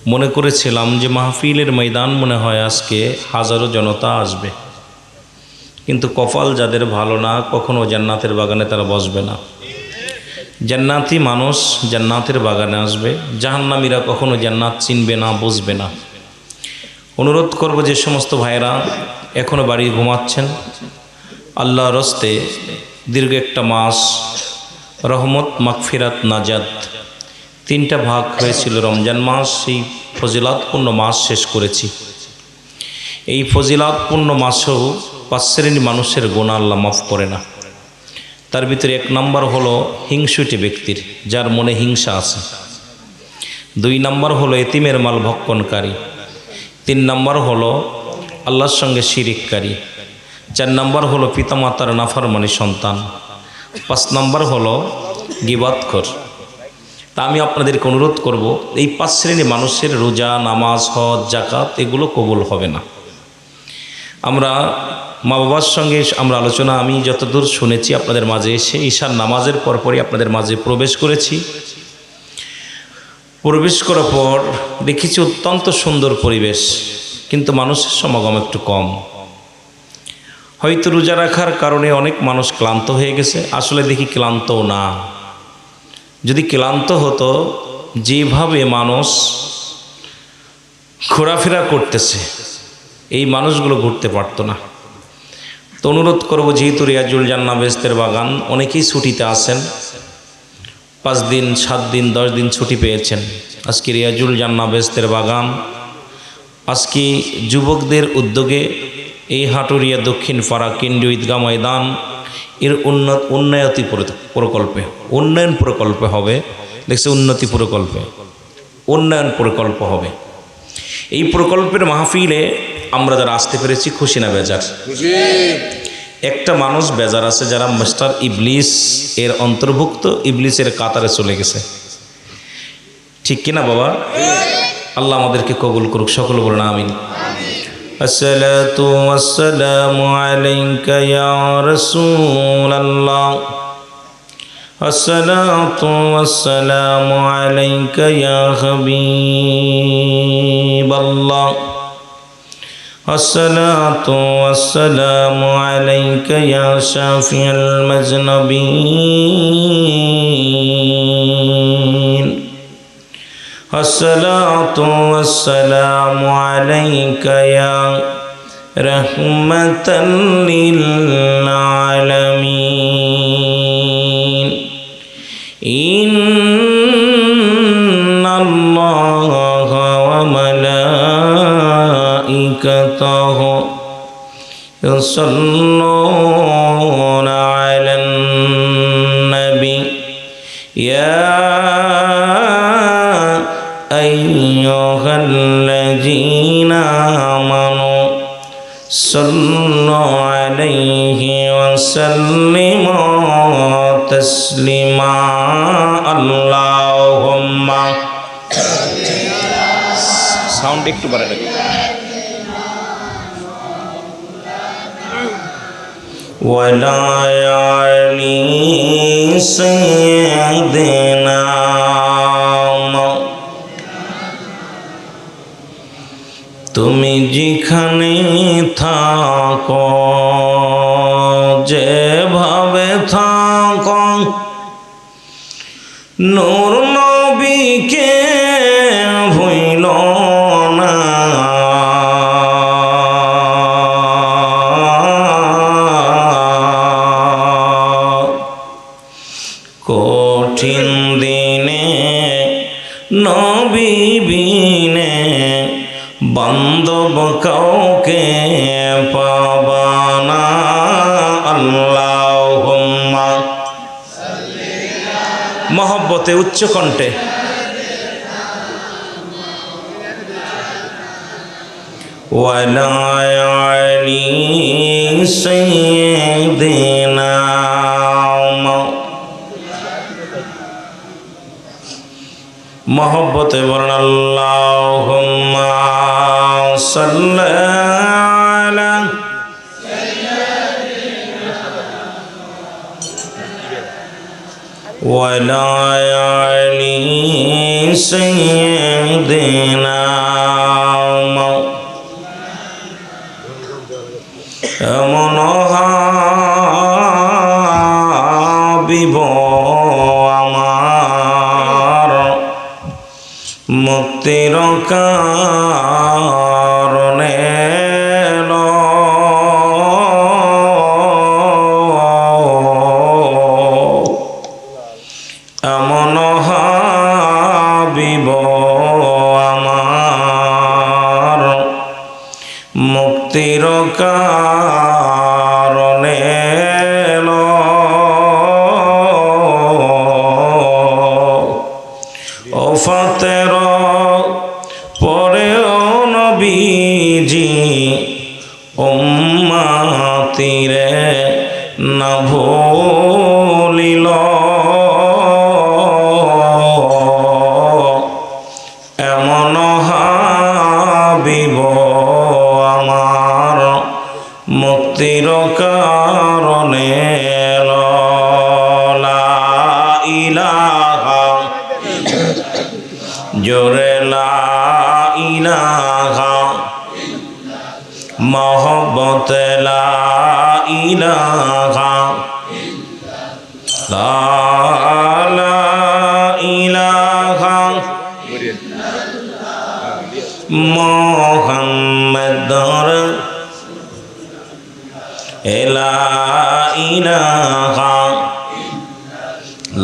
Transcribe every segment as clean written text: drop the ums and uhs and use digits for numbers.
মনে করেছিলাম যে মাহফিলের ময়দান মনে হয় আজকে হাজারো জনতা আসবে, কিন্তু কপাল যাদের ভালো না, কখনো জান্নাতের বাগানে তারা বসবে না। জান্নাতি মানুষ জান্নাতের বাগানে আসবে, জাহান্নামীরা কখনো জান্নাত চিনবে না, বুঝবে না। অনুরোধ করব যে সমস্ত ভাইরা এখনও বাড়ি ঘুমাচ্ছেন, আল্লাহর হস্তে দীর্ঘ একটা মাস রহমত, মাগফিরাত, নাজাত তিনটা ভাগ হয়েছিল রমজান মাস। সেই ফজিলাতপূর্ণ মাস শেষ করেছি। এই ফজিলাতপূর্ণ মাসেও 5 শ্রেণীর মানুষের গুনাহ আল্লাহ মাফ করে না। তার ভিতরে 1 নম্বর হলো হিংসুটে ব্যক্তির, যার মনে হিংসা আছে। 2 নম্বর হলো এতিমের মাল ভক্ষণকারী। 3 নম্বর হলো আল্লাহর সঙ্গে শিরিককারী। 4 নম্বর হলো পিতামাতার নাফরমানি সন্তান। 5 নম্বর হলো গীবতখোর। তা আমি আপনাদেরকে অনুরোধ করব, এই 5 শ্রেণীর মানুষের রোজা, নামাজ, হজ, জাকাত এগুলো কবুল হবে না। আমরা মা বাবার সঙ্গে আমরা আলোচনা, আমি যতদূর শুনেছি আপনাদের মাঝে এসে ঈশার নামাজের পরপরই আপনাদের মাঝে প্রবেশ করেছি। প্রবেশ করার পর দেখেছি অত্যন্ত সুন্দর পরিবেশ, কিন্তু মানুষের সমাগম একটু কম। হয়তো রোজা রাখার কারণে অনেক মানুষ ক্লান্ত হয়ে গেছে। আসলে দেখি ক্লান্তও না। যদি ক্লান্ত হতো, যেভাবে মানুষ ঘোরাফেরা করতেছে এই মানুষগুলো ঘুরতে পারতো না। তো অনুরোধ করব, যেহেতু রিয়াজুল জান্নাহ বেহেশতের বাগান অনেকেই ছুটিতে আসেন, 5 দিন, 7 দিন, 10 দিন ছুটি পেয়েছেন। আজকে রিয়াজুল জান্নাহ বেহেশতের বাগান আজকে যুবকদের উদ্যোগে এই হাটুরিয়া দক্ষিণ পাড়া কেন্দ্রীয় ঈদগাহ ময়দান এর উন্নয়ন প্রকল্পে হবে। দেখছে, উন্নতি প্রকল্পে উন্নয়ন প্রকল্প হবে। এই প্রকল্পের মাহফিলে আমরা যারা আসতে পেরেছি খুশি না বেজার? একটা মানুষ বেজার আছে, যারা মাস্টার ইবলিস এর অন্তর্ভুক্ত, ইবলিসের কাতারে চলে গেছে। ঠিক কিনা বাবা? আল্লাহ আমাদেরকে কবুল করুক, সকল বলুন আমিন। আসসালাতু ওয়াসসালামু আলাইকা ইয়া রাসূলুল্লাহ, আসসালাতু ওয়াসসালামু আলাইকা ইয়া হাবিবাল্লাহ, আসসালাতু ওয়াসসালামু আলাইকা ইয়া শাফিউল মুযনিবিন, আসসালাতু ওয়াসসালামু আলাইকা ইয়া রাহমাতাল লিল আলামিন। ইন্নাল্লাহা ওয়া মালাইকাতাহু ইউসাল্লুনা আলান নবী ইয়া আইয়ুহাল্লাযীনা আমানু সাল্লু আলাইহি ওয়া সাল্লিমু তাসলিমা। আল্লাহুম্মা সাউন্ড একটু বাড়ায় রাখুন। ওয়ালা আলি সাইয়্যিদিনা, তুমি যেখানে থাকো, যেভাবে থাকো, নূর নবীকে ভুইল না। কঠিন দিনে নবী বিনে বান্ধব কাউকে পাবানা। আল্লাহুম্মা মহব্বতে উচ্চ কণ্ঠে ওয়ালা আলি সাইয়্যিদিনা, মহব্বতে বলেন আল্লাহুম্মা সাল্লি আলা ওয়ালা আলি সাইয়্যিদিনা সাইয়্যিদিনা এমন হাবিব আমার মুক্তির কারণে এমন হাবিব আমার মুক্তির কারণে ওফাতের পরেও নবীজি উম্মতিরে না ভুলিল এমন হাবিব আমার মুক্তির কারণে লা ইলাহা জোরে লা ইলাহা মহব্বত লা ইলাহা লা ইলাহা মুহাম্মাদুর লা ইলাহা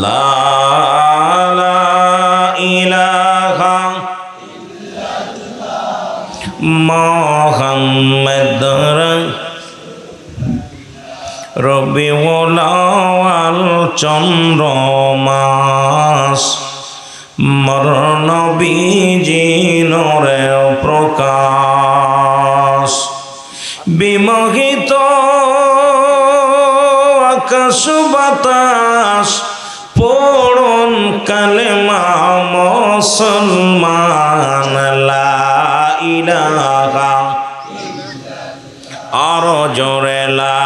লা ইলাহা মুহাম্মাদুর রবিউল আউয়াল চন্দ্র মাস মর নবীজি নূরে প্রকাশ বিমোহিত আকাশ বাতাস পড়ুন কালেমা মুসলমান লা ইলাহা আরো জোরে লা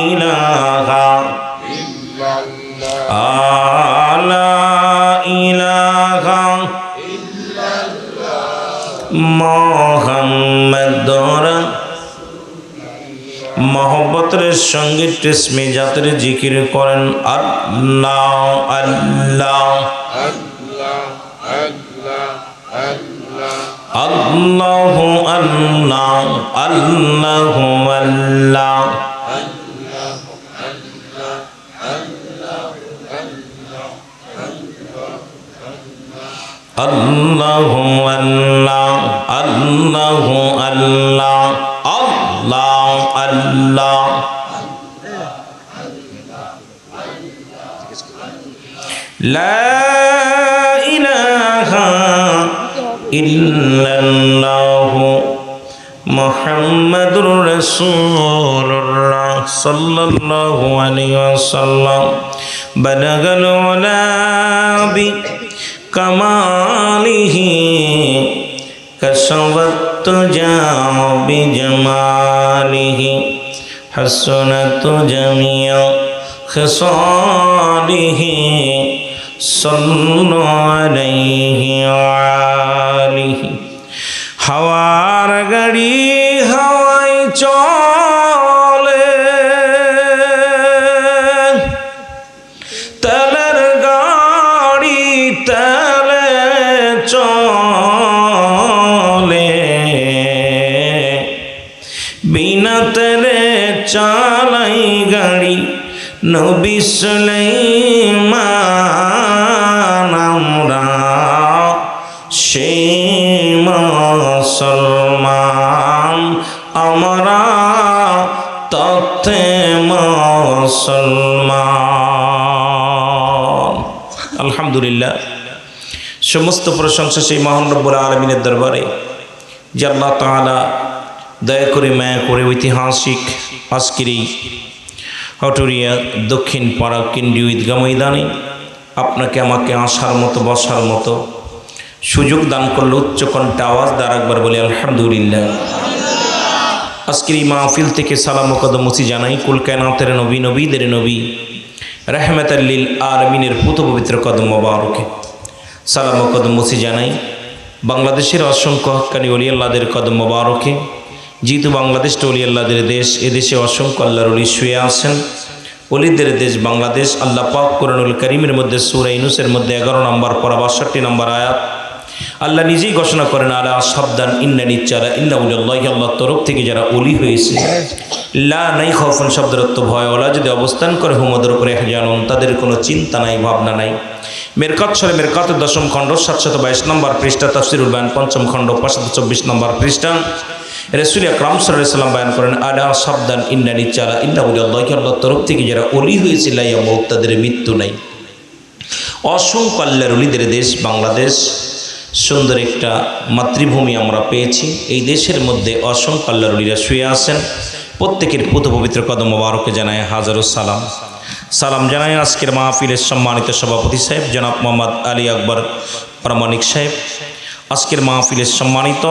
ইলাহা লা ইলাহা মুহাম্মাদুর মহব্বতের সঙ্গে টিসমি জাতের জিকির করেন আল্লাহ আল্লাহ আল্লাহ আল্লাহ আল্লাহ আল্লাহ আল্লাহ আল্লাহ আল্লাহ আল্লাহ আল্লাহ আল্লাহ লা ইলাহা ইল্লাল্লাহ মুহাম্মাদুর রাসূলুল্লাহ সাল্লাল্লাহু আলাইহি ওয়াসাল্লাম বালাগাল উলা বি কামালিহি কসওয়াত জাও বিজমালিহি হাসনাত জামিয়া খিসালিহি সাল্লু আলাইহি ওয়া আলিহি হাওয়ার গাড়ি হাওয়ায় চলে তেলের গাড়ি তেলে চলে বিনা তেলে চালাই গাড়ি নবী সুলাইমান আমরা সেই মুসলমান আমরা তথ্যে মুসলমান। আলহামদুলিল্লাহ, সমস্ত প্রশংসা সেই মহান রব্বুল আলামিনের দরবারে যে আল্লাহ তাআলা দয়া করে মায়া করে ঐতিহাসিক আজকের এই হটুরিয়া দক্ষিণ পাড়া কেন্দ্রীয় ঈদগাহ ময়দানে আপনাকে আমাকে আসার মতো বসার মতো সুযোগ দান করলে উচ্চ কণ্ঠে আওয়াজ দ্বারা একবার বলি আলহামদুলিল্লাহ। আজকের এই মাহফিল থেকে সালাম ও কদমসি জানাই কুল কায়নাতের নবী নবীদের নবী রাহমাতাল লিল আলামিনের পুত পবিত্র কদম মোবারকে। সালাম ও কদমসি জানাই বাংলাদেশের অসংখ্য হক্কানি ওলি আল্লাহদের কদম মোবারকে, যেহেতু বাংলাদেশটা ওলি আল্লাহদের দেশ, এদেশে অসংখ্য আল্লাহর ওলি শুয়ে আছেন। ওলিদের দেশ বাংলাদেশ। আল্লাহ পাক কোরআনুল কারীমের মধ্যে সূরা ইউনূসের মধ্যে 11 নম্বর পারা 62 নম্বর আয়াত আল্লাহ নিজেই ঘোষণা করেন, আলা সাবধান ইন্না নিচ্চারা ইন্না উলিয়াল্লাহি, আল্লাহর তরফ থেকে যারা ওলি হয়েছে, লা নাই খাউফুন শব্দের অর্থ ভয়, ওলা যদি অবস্থান করে হুমদের উপরে জানুন, তাদের কোনো চিন্তা নাই, ভাবনা নাই। মেরকাত সরে মেরকাতের 10ম খণ্ড 722 নম্বর পৃষ্ঠা, তাফসীরুল বায়ান 5ম খণ্ড 524 নম্বর পৃষ্ঠা, রাসূল আকরাম সাল্লাল্লাহু আলাইহি ওয়াসাল্লাম বয়ান করেন, আলা সাবধান ইন্না নিচ্চারা ইন্না উলিয়াল্লাহি, আল্লাহর তরফ থেকে যারা ওলি হয়েছে, লা ইয়ামুত, তাদের মৃত্যু নাই। অসংখ্য আল্লাহর ওলিদের দেশ বাংলাদেশ, সুন্দর একটা মাতৃভূমি আমরা পেয়েছি। এই দেশের মধ্যে অসংখ্য আল্লাহর ওলিরা শুয়ে আছেন। প্রত্যেকের পুত পবিত্র কদম মোবারকে জানায় হাজারো সালাম। সালাম জানায় আজকের মাহফিলের সম্মানিত সভাপতি সাহেব জনাব মোহাম্মদ আলী আকবর প্রামাণিক সাহেব, আজকের মাহফিলের সম্মানিত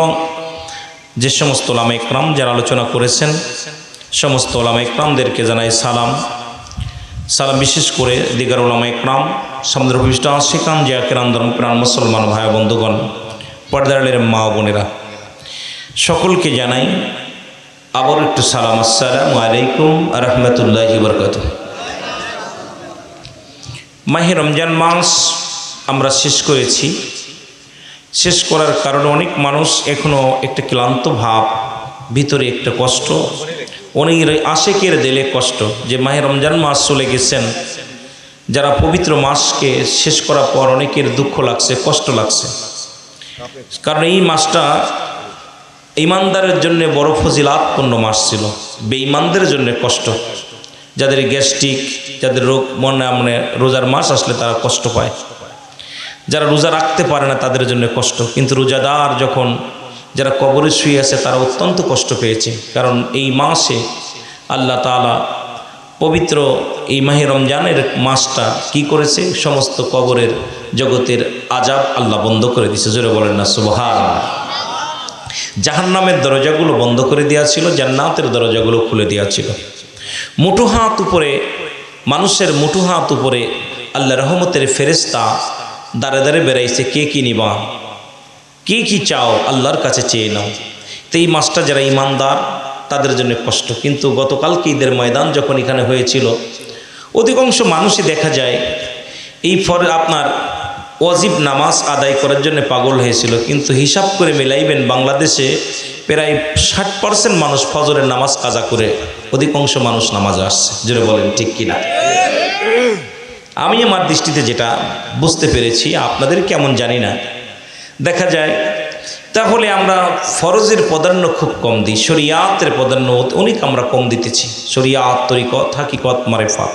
যে সমস্ত ওলামা ইকরাম যারা আলোচনা করেছেন, সমস্ত ওলামা ইকরামদেরকে জানাই সালাম। সালাম বিশেষ করে দিগার ওলামা ইকরাম, সমুদ্র পৃষ্ঠ আশিকান জিয়া কিরাম ধর্মপ্রাণ মুসলমান ভাই বন্ধুগণ, পর্দারের মা বোনেরা, সকলকে জানাই আবার একটু সালাম। আসসালামু আলাইকুম রহমতুল্লাহি বরকাতুহু। মাহে রমজান মাস আমরা শেষ করেছি। শেষ করার কারণে অনেক মানুষ এখনও একটা ক্লান্ত ভাব, ভিতরে একটা কষ্ট, অনেক আশেকের দিলে কষ্ট যে মাহে রমজান মাস চলে গেছেন। যারা পবিত্র মাসকে শেষ করার পর অনেকের দুঃখ লাগছে, কষ্ট লাগছে, কারণ এই মাসটা ইমানদারের জন্য বড় ফজিলাতপূর্ণ মাস ছিল, বেঈমানদের জন্য কষ্ট। যাদের গ্যাস্ট্রিক, যাদের রোগ, মনে রোজার মাস আসলে তারা কষ্ট পায়, যারা রোজা রাখতে পারে না তাদের জন্য কষ্ট। কিন্তু রোজাদার যখন যারা কবরে শুয়ে আছে তারা অত্যন্ত কষ্ট পেয়েছে, কারণ এই মাসে আল্লাহ তাআলা পবিত্র এই মাহে রমজানের মাসটা কি করেছে, সমস্ত কবরের জগতের আযাব আল্লাহ বন্ধ করে দিয়েছে। জোরে বলেন না সুবহানাল্লাহ। জাহান্নামের দরজাগুলো বন্ধ করে দেওয়া ছিল, জান্নাতের দরজাগুলো খুলে দেওয়া ছিল। মুঠো হাত উপরে, মানুষের মুঠো হাত উপরে আল্লাহ রহমতের ফেরেশতা দাঁড়ে দাঁড়ে বেড়াইছে, কে কি নিবা, কে কি চাও আল্লাহর কাছে চেয়ে নাও। তো এই মাসটা যারা ইমানদার তাদের জন্য কষ্ট। কিন্তু গতকালকে ঈদের ময়দান যখন এখানে হয়েছিল, অধিকাংশ মানুষই দেখা যায় এই আপনার ওয়াজিব নামাজ আদায় করার জন্য পাগল হয়েছিল। কিন্তু হিসাব করে মিলাইবেন, বাংলাদেশে প্রায় 60% মানুষ ফজরের নামাজ কাজা করে, অধিকাংশ মানুষ নামাজ আসছে। জোরে বলেন ঠিক কিনা? আমি আমার দৃষ্টিতে যেটা বুঝতে পেরেছি, আপনাদের কেমন জানি না, দেখা যায় তাহলে আমরা ফরজের প্রাধান্য খুব কম দিই, শরিয়াতের প্রাধান্য অনেক আমরা কম দিতেছি। শরিয়াত, তরিকত, হাকিকত, মারিফাত,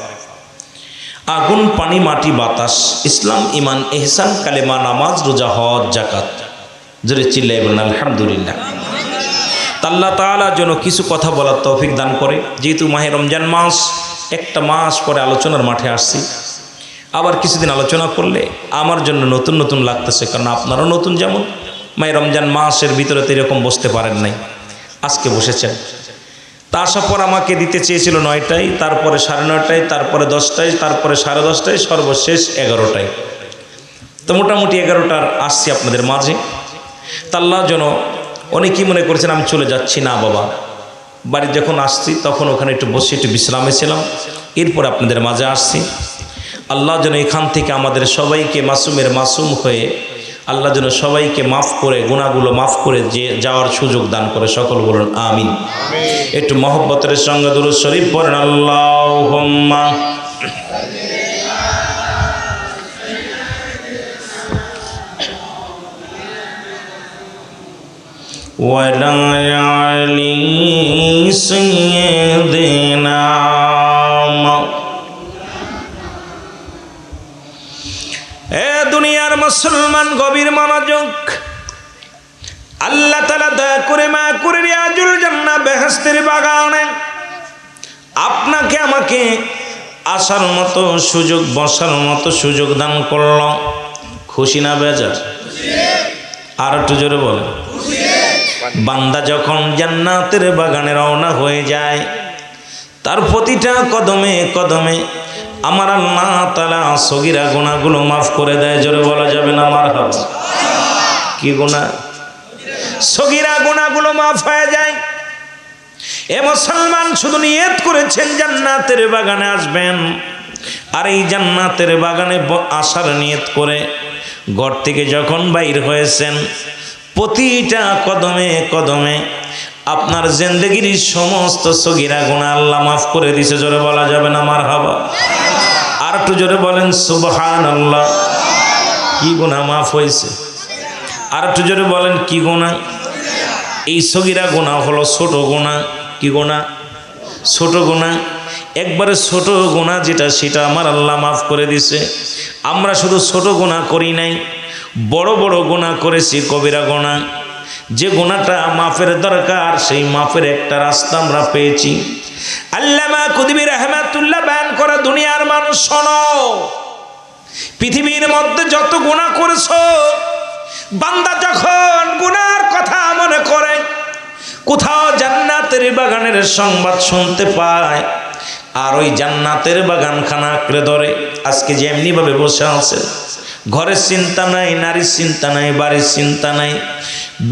আগুন, পানি, মাটি, বাতাস, ইসলাম, ইমান, ইহসান, কালেমা, নামাজ, রোজা, হজ, যাকাত। জোরে চিল্লায় বলেন আলহামদুলিল্লাহ। আল্লাহ তাআলা যেন কিছু কথা বলার তৌফিক দান করে। যেহেতু মাহে রমজান মাস, একটা মাস পরে আলোচনার মাঠে আসছি, আবার কিছুদিন আলোচনা করলে আমার জন্য নতুন নতুন লাগতেছে, কারণ আপনারাও নতুন। যেমন মাহে রমজান মাসের ভিতরে তো এরকম বসতে পারেন নাই, আজকে বসেছেন। তা আসার পর আমাকে দিতে চেয়েছিল 9টায়, তারপরে 9:30টায়, তারপরে 10টায়, তারপরে 10:30টায়, সর্বশেষ 11টায়। তো মোটামুটি 11টার আসছি আপনাদের মাঝে। তা আল্লাহ যেন, অনেকেই মনে করেছেন আমি চলে যাচ্ছি, না বাবা, বাড়ি যখন আসছি তখন ওখানে একটু বসে একটু বিশ্রামে ছিলাম, এরপর আপনাদের মাঝে আসছি। আল্লাহ যেন এখান থেকে আমাদের সবাইকে মাসুমের মাসুম হয়ে আল্লাহ যেন সবাইকে মাফ করে, গুনাহগুলো মাফ করে যে যাওয়ার সুযোগ দান করে। সকল বলুন আমিন। একটু মহব্বতের সঙ্গে দুরূদ শরীফ পড়েন। আল্লাহুম্মা ওয়ালা আলি সাইয়্যিদিনা। দুনিয়ার মুসলমান গভীর মনোযোগ। আল্লাহ তাআলা দয়া করে মা করে রিয়াজুল জান্নাহ বেহেশতের বাগানে আপনাকে আমাকে আসার মতো সুযোগ, বসার মতো সুযোগ দান করল। খুশি না বেজার? আর একটু জোরে বলেন। বান্দা যখন জান্নাতের বাগানে রওনা হয়ে যায়, তার প্রতিটা কদমে কদমে আমার আল্লাহ তাআলা সগীরা গুনাহগুলো মাফ করে দেয়। জোরে বলা যাবে না মারহাবা? কি গুনাহ? সগীরা গুনাহগুলো মাফ হয়ে যায়। এ মুসলমান শুধু নিয়ত করেছেন জান্নাতের বাগানে আসবেন, আর এই জান্নাতের বাগানে আসার নিয়ত করে ঘর থেকে যখন বাইর হয়েছেন, প্রতিটা কদমে কদমে আপনার জিন্দেগির সমস্ত সগীরা গুনাহ আল্লাহ মাফ করে দিয়েছে। জোরে বলা যাবে না মারহাবা? আর একটু জোরে বলেন সুবহানাল্লাহ। কি গুনাহ মাফ হয়েছে? আর একটু জোরে বলেন কি গুনাহ? এই সগীরা গুনাহ হলো ছোট গুনাহ। কি গুনাহ? ছোট গুনাহ। একবারে ছোট গুনাহ যেটা, সেটা আমার আল্লাহ মাফ করে দিছে। আমরা শুধু ছোট গুনাহ করি নাই, বড় বড় গুনাহ করেছি, কবিরা গুনাহ। যে গুনাহটা মাফের দরকার, সেই মাফের একটা রাস্তা আমরা পেয়েছি। আল্লামা কুতুবী রাহমাতুল্লাহ বয়ান করা, দুনিয়ার মানুষ শোনো, পৃথিবীর মধ্যে যত গুনাহ করেছো, বান্দা যখন গুনার কথা মনে করে, কোথাও জান্নাতের বাগানের সংবাদ শুনতে পায়, আর ওই জান্নাতের বাগানখানা আঁকড়ে ধরে। আজকে যে এমনিভাবে বসে আছে, ঘরের চিন্তা নাই, নারীর চিন্তা নাই, বাড়ির চিন্তা নাই,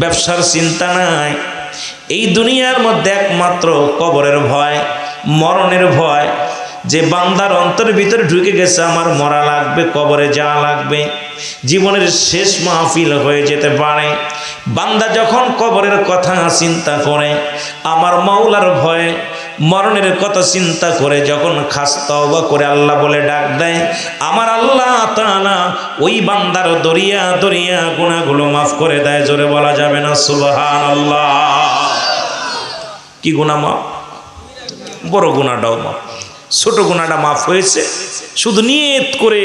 ব্যবসার চিন্তা নাই, এই দুনিয়ার মধ্যে একমাত্র কবরের ভয়, মরণের ভয়। যে বান্দার অন্তরের ভিতরে ঢুকে গেছে, আমার মরা লাগবে, কবরে যাওয়া লাগবে, জীবনের শেষ মাহফিল হয়ে যেতে পারে। বান্দা যখন কবরের কথা চিন্তা করে, আমার মাওলার ভয়ে মরণের কথা চিন্তা করে, যখন খাস তওবা করে আল্লাহ বলে ডাক দেয়, আমার আল্লাহ তাআলা ওই বান্দার দরিয়া দরিয়া গুনাহগুলো মাফ করে দেয়। জোরে বলা যাবে না সুবহানাল্লাহ? কি গুনাহ মাফ? বড় গুনাহটাও মাফ। ছোট গুনাহটা মাফ হয়েছে, শুধু নিয়ত করে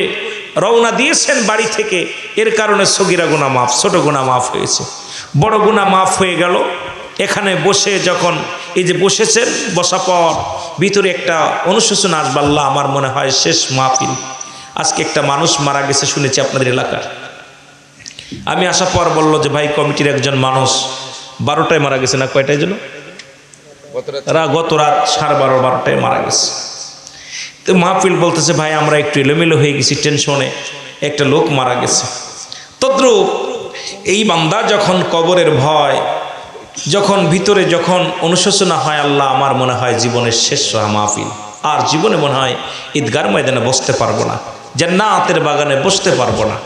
রওনা দিয়েছেন বাড়ি থেকে, এর কারণে সগীরা গুনাহ মাফ, ছোট গুনাহ মাফ হয়েছে। বড় গুনাহ মাফ হয়ে গেল। এখানে বসে যখন এই যে বসেছেন, বসা পর ভিতরে একটা অনুশোচনা আসবে, আল্লাহ আমার মনে হয় শেষ মাহফিল। আজকে একটা মানুষ মারা গেছে শুনেছি আপনাদের এলাকার। আমি আসার পর বললো যে ভাই, কমিটির একজন মানুষ 12টায় মারা গেছে, না কয়টায় যেন, গত রাত 12:30 মারা গেছে। তো মাহফিল বলতেছে, ভাই আমরা একটু এলোমেলো হয়ে গেছি, টেনশনে, একটা লোক মারা গেছে। তদ্রূপ এই বান্দা যখন কবরের ভয়, যখন ভিতরে যখন অনুশোচনা হয়, আল্লাহ আমার মনে হয় জীবনের শেষ মাহফিল, আর জীবনে মনে হয় ঈদগার ময়দানে বসতে পারবো না, জান্নাতের বাগানে বসতে পারবো না,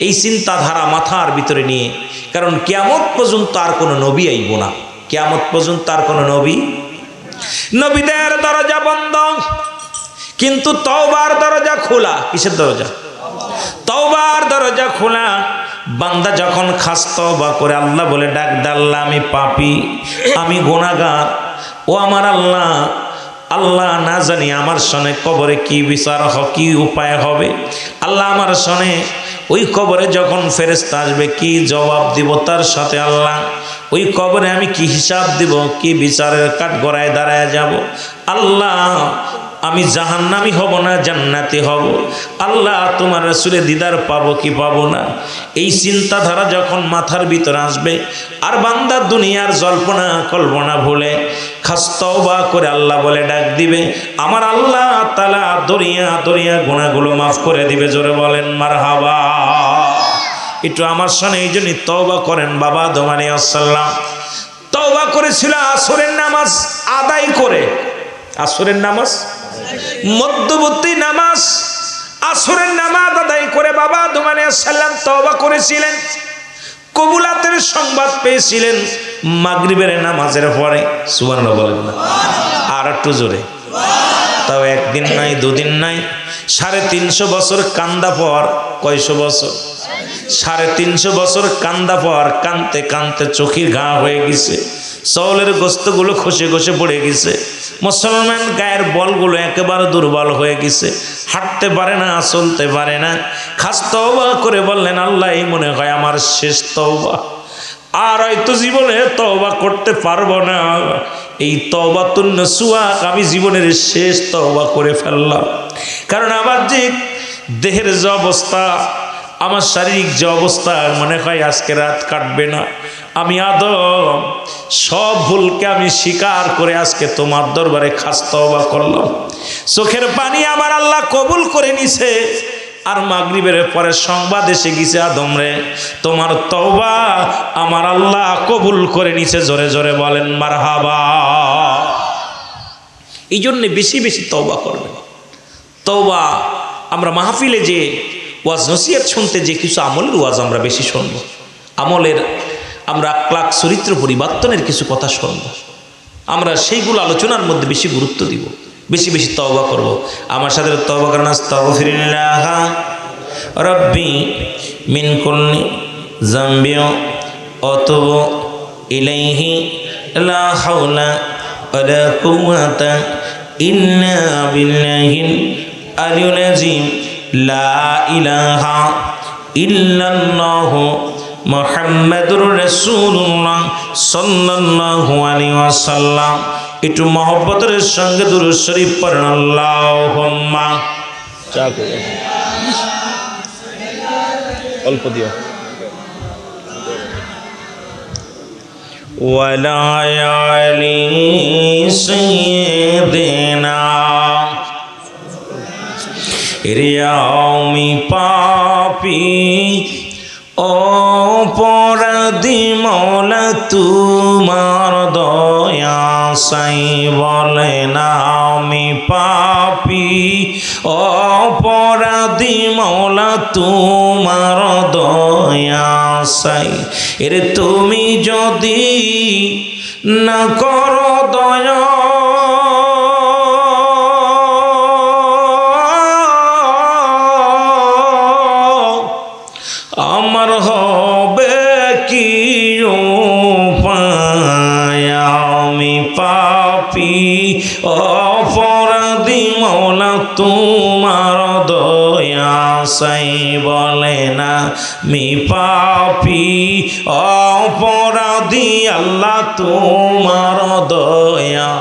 এই চিন্তাধারা মাথার ভিতরে নিয়ে, কারণ কিয়ামত পর্যন্ত আর কোনো নবী আইব না, কিয়ামত পর্যন্ত আর কোনো নবীদের দরজা বন্ধ, কিন্তু তওবার দরজা খোলা। কিসের দরজা? তওবার দরজা খোলা। বান্দা যখন খাস তওবা করে আল্লাহ বলে ডাক দে, আল্লাহ আমি পাপী, আমি গুনাহগার, ও আমার আল্লাহ, আল্লাহ না জানি আমার সনে কবরে কি বিচার কি উপায় হবে, আল্লাহ আমার সনে ওই কবরে যখন ফেরেশতা আসবে কি জবাব দিব তার সাথে, আল্লাহ ওই কবরে আমি কি হিসাব দিব, কি বিচারের কাঠগড়ায় দাঁড়ায় যাব, আল্লাহ আমি জাহান্নামী হব না জান্নাতি হব, আল্লাহ তোমার রাসূলের দিদার পাবো কি পাবো না, এই চিন্তাধারা যখন মাথার ভিতরে আসবে, আর বান্দা দুনিয়ার জল্পনা কল্পনা ভুলে খাস তওবা করে আল্লাহ বলে ডাক দিবে, আমার আল্লাহ তাআলা দরিয়া দরিয়া গুনাহগুলো মাফ করে দিবে। জোরে বলেন মারহাবা। একটু আমার সামনে এই জন্য তওবা করেন। বাবা আদম আলাইহিস সালাম তওবা করেছিল আসরের নামাজ আদায় করে, আসরের নামাজ মধ্যবর্তী নামাজ, আসরের নামাজ আদায় করে বাবা আদম আলাইহিস সালাম তওবা করেছিলেন, কবুলাতের সংবাদ পেয়েছিলেন মাগরিবের নামাজের পরে। সুবহানাল্লাহ বলেন না? আর একটু জোরে। তাও একদিন নাই, দুদিন নাই, 350 বছর কান্দা পর, কয়শো বছর? 350 বছর কান্দা পর, কানতে কানতে চোখের ঘা হয়ে গেছে, চৌলের গোস্তগুলো খসে খসে পড়ে গেছে, মুসলমান গায়ের বলগুলো একেবারে দুর্বল হয়ে গেছে, হাঁটতে পারে না, চলতে পারে না। খাস তওবা করে বললেন, আল্লাহ এই মনে হয় আমার শেষ তওবা, আর হয়তো জীবনে তওবা করতে পারবো না, এই তওবাতুন নসুহা আমি জীবনের শেষ তওবা করে ফেললাম। কারণ আমার যে দেহের যে অবস্থা, আমার শারীরিক যে অবস্থা, মনে হয় আজকে রাত কাটবে না। আমি আদম সব ভুলকে আমি স্বীকার করে আজকে তোমার দরবারে খাস তওবা করলাম। চোখের পানি আমার আল্লাহ কবুল করে নিছে, আর মাগরিবের পরে সংবাদ এসে গেছে, আদম রে তোমার তওবা আমার আল্লাহ কবুল করে নিছে। জোরে জোরে বলেন মারহাবা। এই জন্যে বেশি বেশি তওবা করবেন। তওবা, আমরা মাহফিলে যে ওয়াজ নসিহত শুনতে যে কিছু আমলের ওয়াজ আমরা বেশি শুনব, আমলের আমরা আখলাক চরিত্র পরিবর্তনের কিছু কথা শুনব, আমরা সেইগুলো আলোচনার মধ্যে বেশি গুরুত্ব দিব, বেশি বেশি তওবা করব। আমার সাথে তওবা করেন, আস্তাগফিরুল্লাহ রব্বি মিন কুল্লি যামবি ওয়া আতুবু ইলাইহি লা হাওলা ওয়ালা কুওয়াতা ইল্লা বিল্লাহিল আলিয়্যিল আযীম। লা ইলাহা ইল্লাল্লাহু মুহাম্মাদুর রাসূলুল্লাহ সাল্লাল্লাহু আলাইহি ওয়াসাল্লাম। একটু মহব্বতের সঙ্গে দুরূদ শরীফ পড়েন। আল্লাহুম্মা, চা করে অল্প দিও। ওয়ালা আলি সাইয়্যিদিনা, রিয়ামি পাপি অপরাধী মৌলা তোমার দয়া সাই। বলে না আমি পাপি অপরাধী মৌলা তোমার দয়া সাই। এরে তুমি যদি না করো দয়া আমার হবে কি উপায়? আমি পাপী অপরাধী মৌলা তোমার দয়া চাই। বলে না আমি পাপী অপরাধী আল্লাহ তোমার দয়া।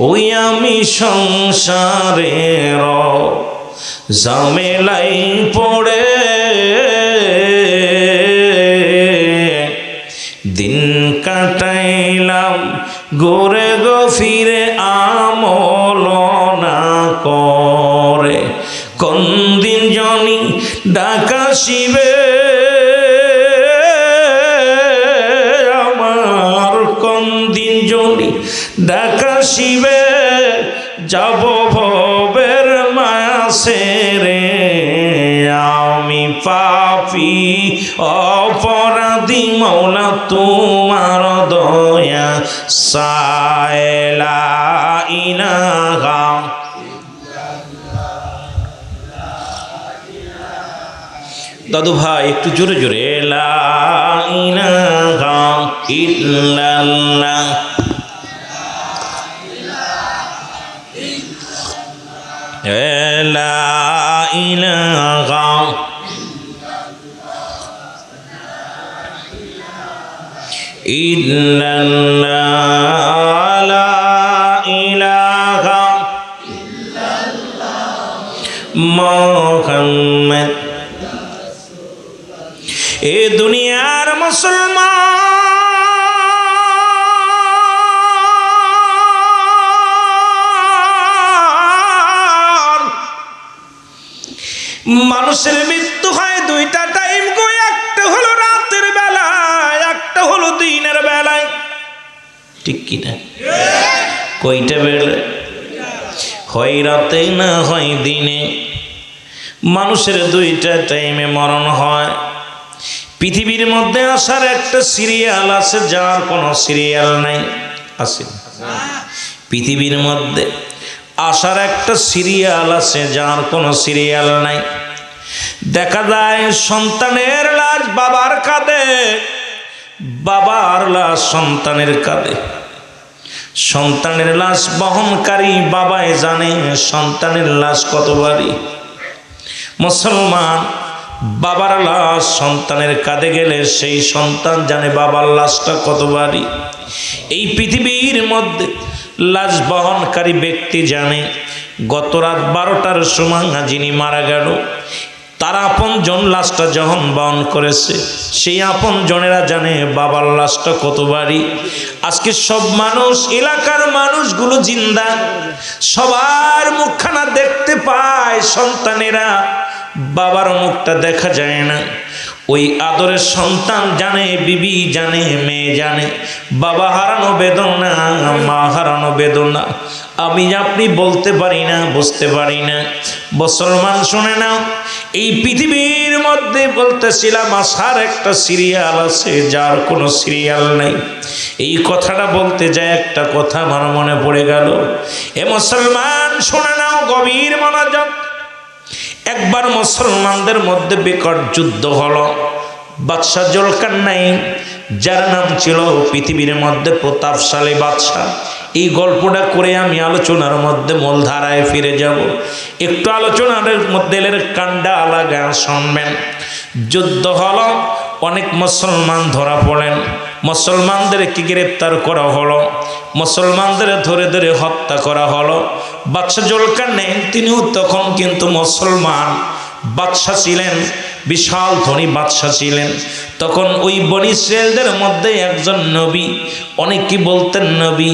ওই আমি সংসারের ঝামেলাই পড়ে দিন কাটাইলাম গোরে গফিরে আমল না করে। কোন দিন জনি ডাকা শিবে আমার, কোন দিন জনি ডাকা শিবে যাব ভবের মায়া সেরে। আমি পাপী অপরাধী মৌলা তোমার দয়া সায়লা ইলাহা। দাদু ভাই একটু জোরে জোরে, লা ইলাহা ইল্লাল্লাহ লা ইলাহা ইল্লাল্লাহ লা ইলাহা মুহাম্মদ। এ দুনিয়ার মুসলমান মানুষের মৃত্যু হয় দুইটা টাইম গো, একটা হলো রাতের বেলায়, একটা হলো দিনের বেলায়। ঠিক কিনা? কয়টা বেলায় হয়? রাতে না হয় দিনে। মানুষের দুইটা টাইমে মরণ হয়। পৃথিবীর মধ্যে আসার একটা সিরিয়াল আছে, যার কোনো সিরিয়াল নাই। আছে পৃথিবীর মধ্যে আসার একটা সিরিয়াল আছে, যার কোনো সিরিয়াল নাই। দেখা যায় সন্তানের লাশ বাবার কাঁধে, বাবার লাশ সন্তানের কাঁধে। সন্তানের লাশ বহনকারী বাবাই জানে সন্তানের লাশ কত ভারী। মুসলমান বাবার লাশ সন্তানের কাঁধে গেলে সেই সন্তান জানে বাবার লাশটা কত ভারী। এই পৃথিবীর মধ্যে লাশ বহনকারী ব্যক্তি জানে গত রাত 12টার সময় যিনি মারা গেল, তারা আপন জন লাশটা যখন বহন করেছে, সেই আপন জনেরা জানে বাবার লাশটা কত ভারী। আজকে সব মানুষ, এলাকার মানুষগুলো জিন্দা, সবার মুখখানা দেখতে পায়, সন্তানেরা বাবার মুখটা দেখা যায় না। ওই আদরের সন্তান জানে, বিবি জানে, মেয়ে জানে, বাবা হারানো বেদনা, মা হারানো বেদনা আমি আপনি বলতে পারি না, বুঝতে পারি না। মুসলমান শুনে নাও, এই পৃথিবীর মধ্যে বলতেছিলাম আসার একটা সিরিয়াল আছে যার কোনো সিরিয়াল নাই। এই কথাটা বলতে যায় একটা কথা আমার মনে পড়ে গেল। এ মুসলমান শুনে নাও, গভীর মনোযোগ। একবার মুসলমানদের মধ্যে বিকট যুদ্ধ হলো। বাদশাহ জুলকারনাইন, যার নাম ছিল পৃথিবীর মধ্যে প্রতাপশালী বাদশাহ। এই গল্পটা করে আমি আলোচনার মধ্যে মূলধারায় ফিরে যাব। একটু আলোচনার মধ্যে কান্ডা লাগা শুনবেন। যুদ্ধ হলো, অনেক মুসলমান ধরা পড়েন, মুসলমানদেরকে গ্রেপ্তার করা হলো, মুসলমানদের ধরে ধরে হত্যা করা হলো। বাদশাহ জুলকারনাইন তিনিও তখন কিন্তু মুসলমান বাদশাহ ছিলেন, বিশাল ধনী বাদশাহ ছিলেন। তখন ওই বনী ইসরায়েলদের মধ্যে একজন নবী, অনেকে বলতেন নবী,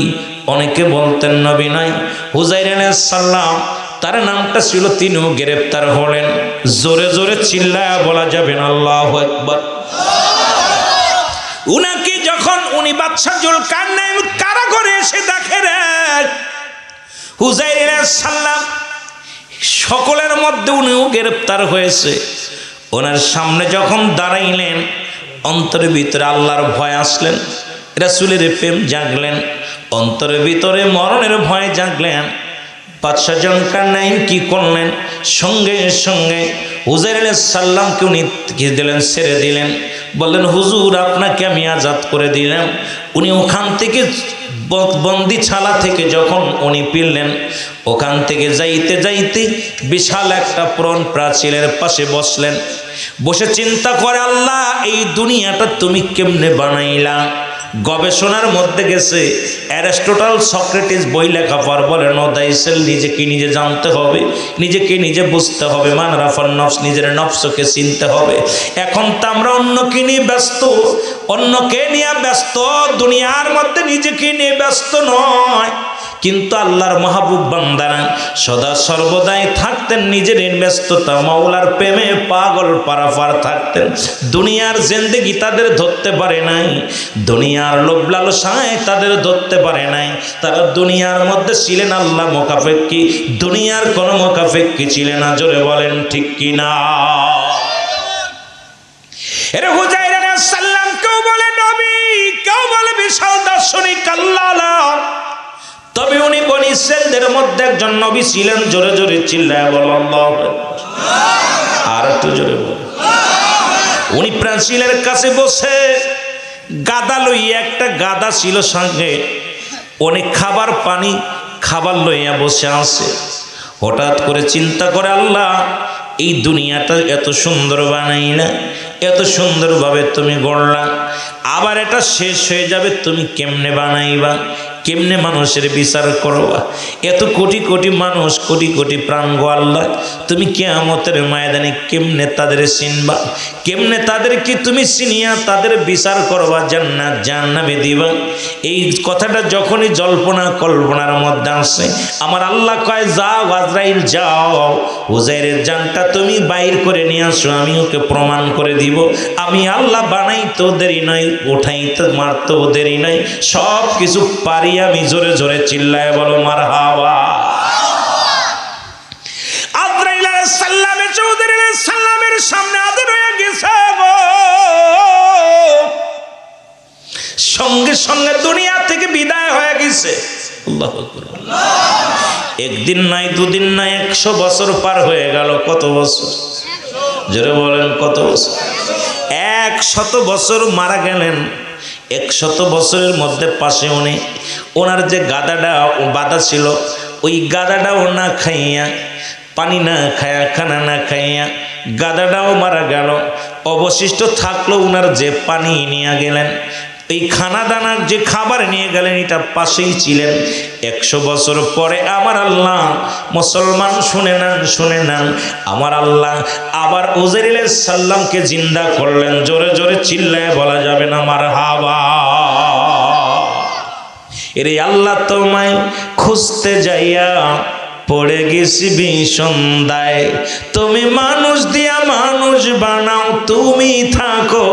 অনেকে বলতেন নবী নয়, হুজাইর আলাইহিস সালাম তার নামটা ছিল, তিনিও গ্রেপ্তার হলেন। জোরে জোরে চিল্লায়া বলা যাবে না আল্লাহু আকবার। উনাকে যখন উনি বাদশাহ জুলকারনাইন কারাগারে এসে দেখেন হুজাইর আলাইহিস সালাম সকলের মধ্যে উনিও গ্রেপ্তার হয়েছে, ওনার সামনে যখন দাঁড়াইলেন অন্তরের ভিতরে আল্লাহর ভয় আসলেন, রাসূলের প্রেম জাগলেন, অন্তরের ভিতরে মরণের ভয় জাগলেন। বাদশাহ জুলকারনাইন কি করলেন, সঙ্গে সঙ্গে হুজাইর আলাইহিস সালামকে উনি কি দিলেন, ছেড়ে দিলেন। বললেন হুজুর আপনাকে আমি আজাদ করে দিলাম। উনি ওখান থেকে বন্দি ছালা থেকে যখন উনি ফিরলেন, ওখান থেকে যাইতে যাইতে বিশাল একটা পুরন প্রাচীরের পাশে বসলেন। বসে চিন্তা করে আল্লাহ এই দুনিয়াটা তুমি কেমনে বানাইলা। গবেষণার মধ্যে গেছে, অ্যারিস্টটল সক্রেটিস বই লেখা পর বলে নো দাইসেল, নিজেকে নিজে জানতে হবে, নিজেকে নিজে বুঝতে হবে, মান রাফার নফস, নিজের নফসকে চিনতে হবে। এখন তো আমরা অন্যকে নিয়ে ব্যস্ত, অন্যকে নিয়ে ব্যস্ত, দুনিয়ার মধ্যে নিজেকে নিয়ে ব্যস্ত নয়। কিন্তু আল্লাহর মাহবুব বান্দারা সদা সর্বদাই থাকতেন নিজের ব্যস্ততা, মাওলার প্রেমে পাগল পারাপার থাকতেন। দুনিয়ার জিন্দেগি তাদের ধরতে পারে নাই, দুনিয়ার লোভ লালসায় তাদের ধরতে পারে নাই। তারা দুনিয়ার মধ্যে ছিলেন আল্লাহ মোকাফেক্কি, দুনিয়ার কোনো মোকাফেক্কি ছিলেন না। জোরে বলেন ঠিক কিনা? এর হুজাইর আলাইহিস সালাম কেউ বলে নবী, কেউ বলে বিশাল দার্শনিক আল্লাহ, তবে উনি বনী ইসরায়েলদের মধ্যে একজন নবী ছিলেন। জোরে জোরে চিল্লায় বলো আল্লাহু আকবার। আর একটু জোরে বলো। উনি প্রাচীরের কাছে বসে গাদা লইয়া, একটা গাদা ছিল সঙ্গে, অনেক খাবার পানি খাবার লইয়া বসে আছে। হঠাৎ করে চিন্তা করে আল্লাহ এই দুনিয়াটা এত সুন্দর বানাইলা, এত সুন্দরভাবে তুমি গড়লা, আবার এটা শেষ হয়ে যাবে, তুমি কেমনে বানাইবা, কেমনে মানুষের বিচার করবা? এত কোটি কোটি মানুষ, কোটি কোটি প্রাণ গো আল্লাহ, তুমি কিয়ামতের ময়দানে কেমনে তাদের চিনবা, কেমনে তাদেরকে তুমি চিনিয়া তাদের বিচার করবা, জান্নাত জাহান্নামে দিবা? এই কথাটা যখনই জল্পনা কল্পনার মধ্যে আসে, আমার আল্লাহ কয় যাও আজরাইল যাও, হুজাইরের জানটা তুমি বাইর করে নিয়ে আসো, আমি ওকে প্রমাণ করে দিব। আমি আল্লাহ বানাইতেও দেরি নয়, উঠাইতে মারতেও দেরি নয়, সব কিছু পারি আমি। জোরে জোরে চিল্লায় বলো মারহাবা। আজরাইল আলাইহিস সালামের চৌধুরী আলাইহিস সালামের সামনে হাজির হয়ে গেছে গো, সঙ্গে সঙ্গে দুনিয়া থেকে বিদায় হয়ে গেছে। আল্লাহু আকবার। একদিন নাই, দুদিন নাই, 100 বছর পার হয়ে গেল। কত বছর? জোরে বলেন কত বছর? 100 বছর মারা গেলেন। 100 বছরের মধ্যে পাশে উনি ওনার যে গাদাটা বাঁধা ছিল, ওই গাদাটাও না খাইয়া, পানি না খায়া, খানা না খাইয়া গাদাটাও মারা গেল। অবশিষ্ট থাকলো উনার যে পানি নিয়ে গেলেন, এই খানা দানার যে খাবার নিয়ে গেলেন এটা পাশেই ছিলেন। 100 বছর পরে আমার আল্লাহ, মুসলমান শুনে নেন, আমার আল্লাহ আবার উজাইর আলাইহিস সালামকে জিন্দা করলেন। জোরে জোরে চিল্লায় বলা যাবে না মারহাবা। এরে আল্লাহ তোমায় খুঁজতে যাইয়া পড়ে গেছি বিসন্দায়, তুমি মানুষ দিয়া মানুষ বানাও, তুমি থাকো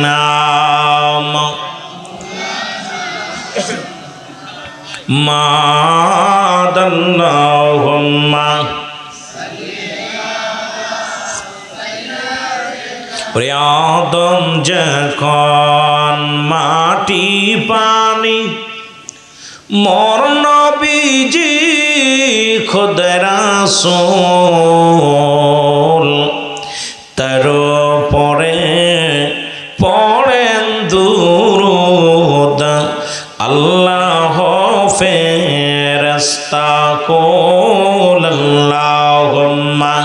নাম মাদাল্লাহুম্মা আদম যখন মাটি পানি মোর নবীজি খুদ রাসূল, তার পরে পড়েন দুরূদ আল্লাহ ফেরেশতা কুল আল্লাহুম্মা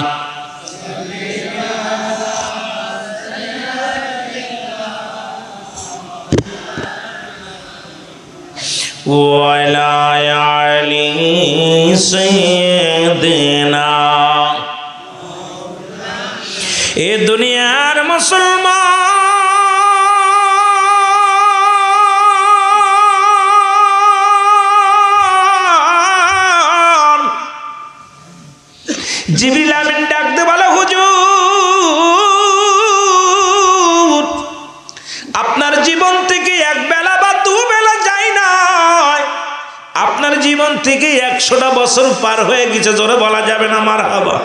ওয়ালা আলি সাইয়্যিদিনা। এ দুনিয়ার মুসলমান জিবরিল আমিন ডাকতে বলে, হুজুর আপনার জীবন থেকে এক বেলা বা দুবেলা যায় না, আপনার জীবন থেকে 100টা বছর পার হয়ে গেছে। জোরে বলা যাবে না মারহাবা।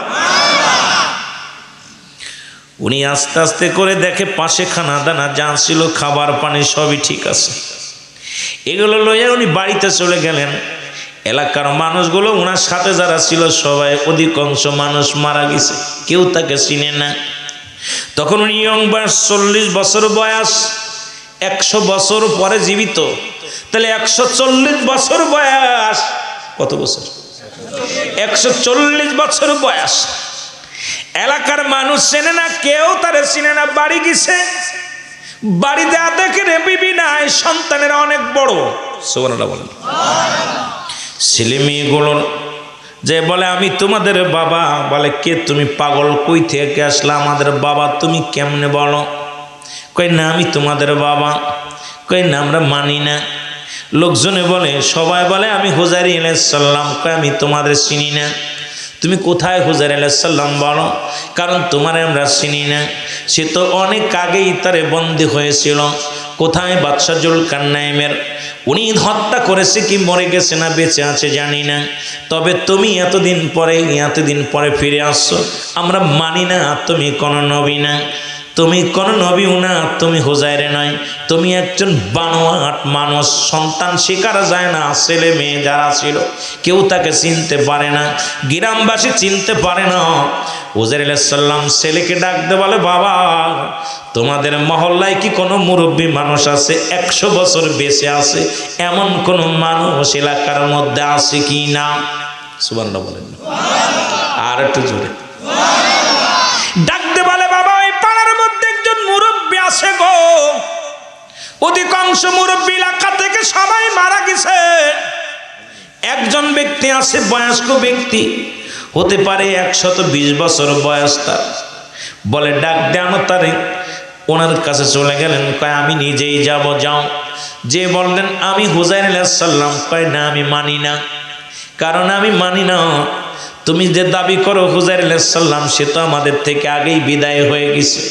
উনি আস্তে আস্তে করে দেখে পাশে খানা দানা যা ছিল, খাবার পানি সবই ঠিক আছে। এগুলো লইয়া উনি বাড়িতে চলে গেলেন। এলাকার মানুষগুলো ওনার সাথে যারা ছিল সবাই, অধিকাংশ মানুষ মারা গেছে, কেউ তাকে চিনে না। তখন উনি ইয়ং বয়স, 40 বছর বয়স, 100 বছর পরে জীবিত, তাহলে 140 বছর বয়স। কত বছর? 140 বছর বয়স। এলাকার মানুষ চেনে না, কেউ তারে চিনে না। বাড়ি গেছে, বাড়িতে দেখে রে বিবি নাই, সন্তানের অনেক বড়। সুবহানাল্লাহ বলেন। ছেলে মেয়েগুলোর যে বলে আমি তোমাদের বাবা, বলে কে তুমি? পাগল, কই থেকে আসলা? আমাদের বাবা। তুমি কেমনে বলো? কই না আমি তোমাদের বাবা। কই না আমরা মানি না। লোকজনে বলে, সবাই বলে আমি হুজাইর আলাইহিস সালাম। কই আমি তোমাদের চিনি না। তুমি কোথায় হুজাইর আলাইহিস সালাম বলো, কারণ তোমারে আমরা চিনি না। সে তো অনেক আগেই তারে বন্দী হয়েছিল। কোথায়? বাদশা জুলকারনাইনের। উনি হত্যা করেছে কি মরে গেছে না বেঁচে আছে জানি না, তবে তুমি এতদিন পরে ফিরে আসছো, আমরা মানি না তুমি কোনো নবী না, তুমি কোনো নবীও না, তুমি হুজাইরে নয়, তুমি একজন বানোয়াট মানুষ। সন্তান শিকারা যায় না, ছেলে মেয়ে যারা ছিল কেউ তাকে চিনতে পারে না, গ্রামবাসী চিনতে পারে না। হুজাইর আলাইহিস সালাম ছেলেকে ডাকতে বলে, বাবা তোমাদের মহল্লায় কি কোনো মুরব্বী মানুষ আছে, 100 বছর বেঁচে আছে, এমন কোন মানুষ এলাকার মধ্যে আছে কি না? সুবহানাল্লাহ বলেন। আর একটু জোরে ডাকতে বলে, বাবা ওই পাড়ার মধ্যে একজন মুরব্বী আছে গো, অধিকাংশ মুরব্বী এলাকা থেকে সবাই মারা গেছে, একজন ব্যক্তি আছে বয়স্ক ব্যক্তি, হতে পারে 120 বছর বয়স তার। বলে ডাক দেন তারে। ওনার কাছে চলে গেলেন, কয় আমি নিজেই যাব। যাও। যে বললেন আমি হুজাইর আলাইহিস সালাম। কয় না আমি মানি না, কারণ আমি মানি না। তুমি যে দাবি করো হুজাইর আলাইহিস সালাম, সে তো আমাদের থেকে আগেই বিদায় হয়ে গেছে।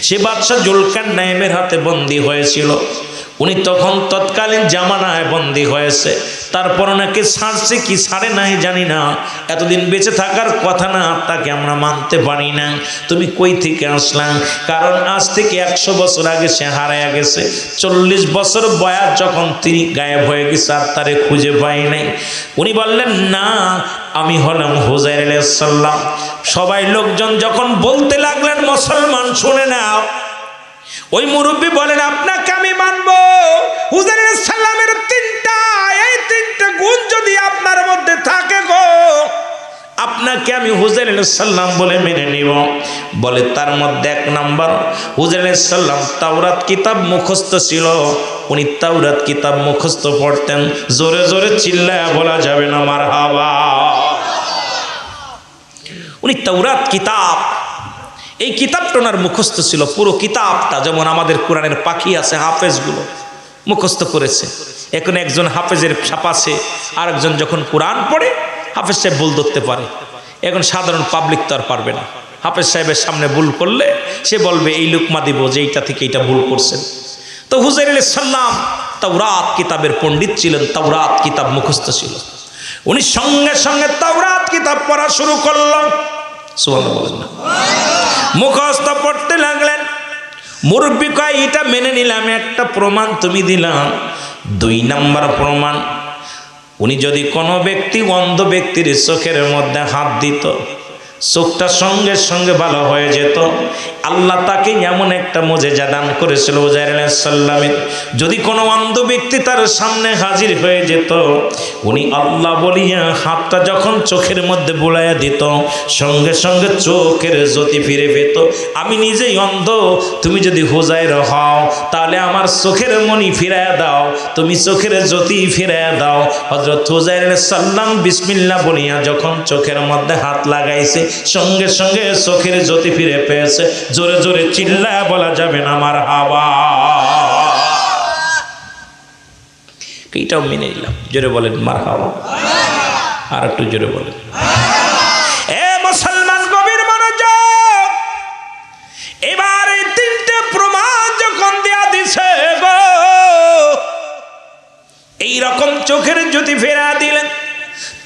সে বাদশা জুলকারনাইনের হাতে বন্দী হয়েছিল। উনি তখন তৎকালীন জামানায় বন্দী হয়েছে, তারপর নাকি ছাড়ছে কি ছাড়ে নাই জানি না, এতদিন বেঁচে থাকার কথা না, তাকে আমরা মানতে পারি না। তুমি কই থেকে আসলাম? কারণ আজ থেকে 100 বছর আগে সে হারায়া গেছে। 40 বছর বয়স যখন তিনি গায়েব হয়ে গেছে, আর তারে খুঁজে পাই নাই। উনি বললেন না আমি হলাম হুজাইর আলাইহিস সালাম। সবাই লোকজন যখন বলতে লাগলেন, মুসলমান শুনে নাও, ওই মুরব্বী বলেন আপনাকে আমি মানবো। হুজাইর আলাইহিস সালামের 3টা, এই 3টা গুণ যদি আপনার মধ্যে থাকে গো, আপনাকে আমি হুজাইর আলাইহিস সালাম বলে মেনে নিব। বলে তার মধ্যে 1 নাম্বার, হুজাইর আলাইহিস সালাম তাওরাত কিতাব মুখস্থ ছিল, উনি তাওরাত কিতাব মুখস্থ পড়তেন, জোরে জোরে চিল্লায়া বলা যাবে না মারহাবা। উনি তাওরাত কিতাব, এই কিতাবটা ওনার মুখস্থ ছিল পুরো কিতাবটা, যেমন আমাদের কোরআনের পাখি আছে হাফেজগুলো মুখস্থ করেছে। এখন একজন হাফেজের ছাপ আছে, আরেকজন যখন কোরআন পড়ে হাফেজ সাহেব ভুল ধরতে পারে, এখন সাধারণ পাবলিক তো আর পারবে না। হাফেজ সাহেবের সামনে ভুল করলে সে বলবে এই লুকমা দিব যে এইটা থেকে এইটা ভুল করছেন। তো হুজাইর আলাইহিস সালাম তাওরাত কিতাবের পণ্ডিত ছিলেন, তাওরাত কিতাব মুখস্থ ছিল। উনি সঙ্গে সঙ্গে তাওরাত কিতাব পড়া শুরু করলেন, সুবহানাল্লাহ বলেন না, মুখস্থ পড়তে লাগলেন। মুরব্বি কয় এটা মেনে নিলাম, একটা প্রমাণ তুমি দিলাম। 2 নাম্বার প্রমাণ, উনি যদি কোনো ব্যক্তি অন্ধ ব্যক্তির চোখের মধ্যে হাত দিত, চোখটা সঙ্গে সঙ্গে ভালো হয়ে যেত। আল্লাহ তাকে এমন একটা মুজিজা দান করেছিল হুজাইর আলাইহিস সালামের, যদি কোনো অন্ধ ব্যক্তি তার সামনে হাজির হয়ে যেত, উনি আল্লাহ বলিয়া হাতটা যখন চোখের মধ্যে বুলাইয়া দিত, সঙ্গে সঙ্গে চোখের জ্যোতি ফিরে পেত। আমি নিজেই অন্ধ, তুমি যদি হুজাইর হও তাহলে আমার চোখের মণি ফিরাইয়া দাও, তুমি চোখের জ্যোতি ফিরাইয়া দাও। হযরত হুজাইর আলাইহিস সালাম বিসমিল্লাহ বলিয়া যখন চোখের মধ্যে হাত লাগাইছে, সঙ্গে সঙ্গে চোখের জ্যোতি ফিরে পেয়েছে। জোরে জোরে চিল্লায়া বলা যাবে না মারহাবা। এইটাও মেনে নিলাম, জোরে বলেন মারহাবা। আর একটু জোরে বলেন। এ মুসলমান গভীর মনোযোগ, এবার এই 3টে প্রমাণ যখন দেয়া দিছে গো, এইরকম চোখের জ্যোতি ফেরা দিলেন।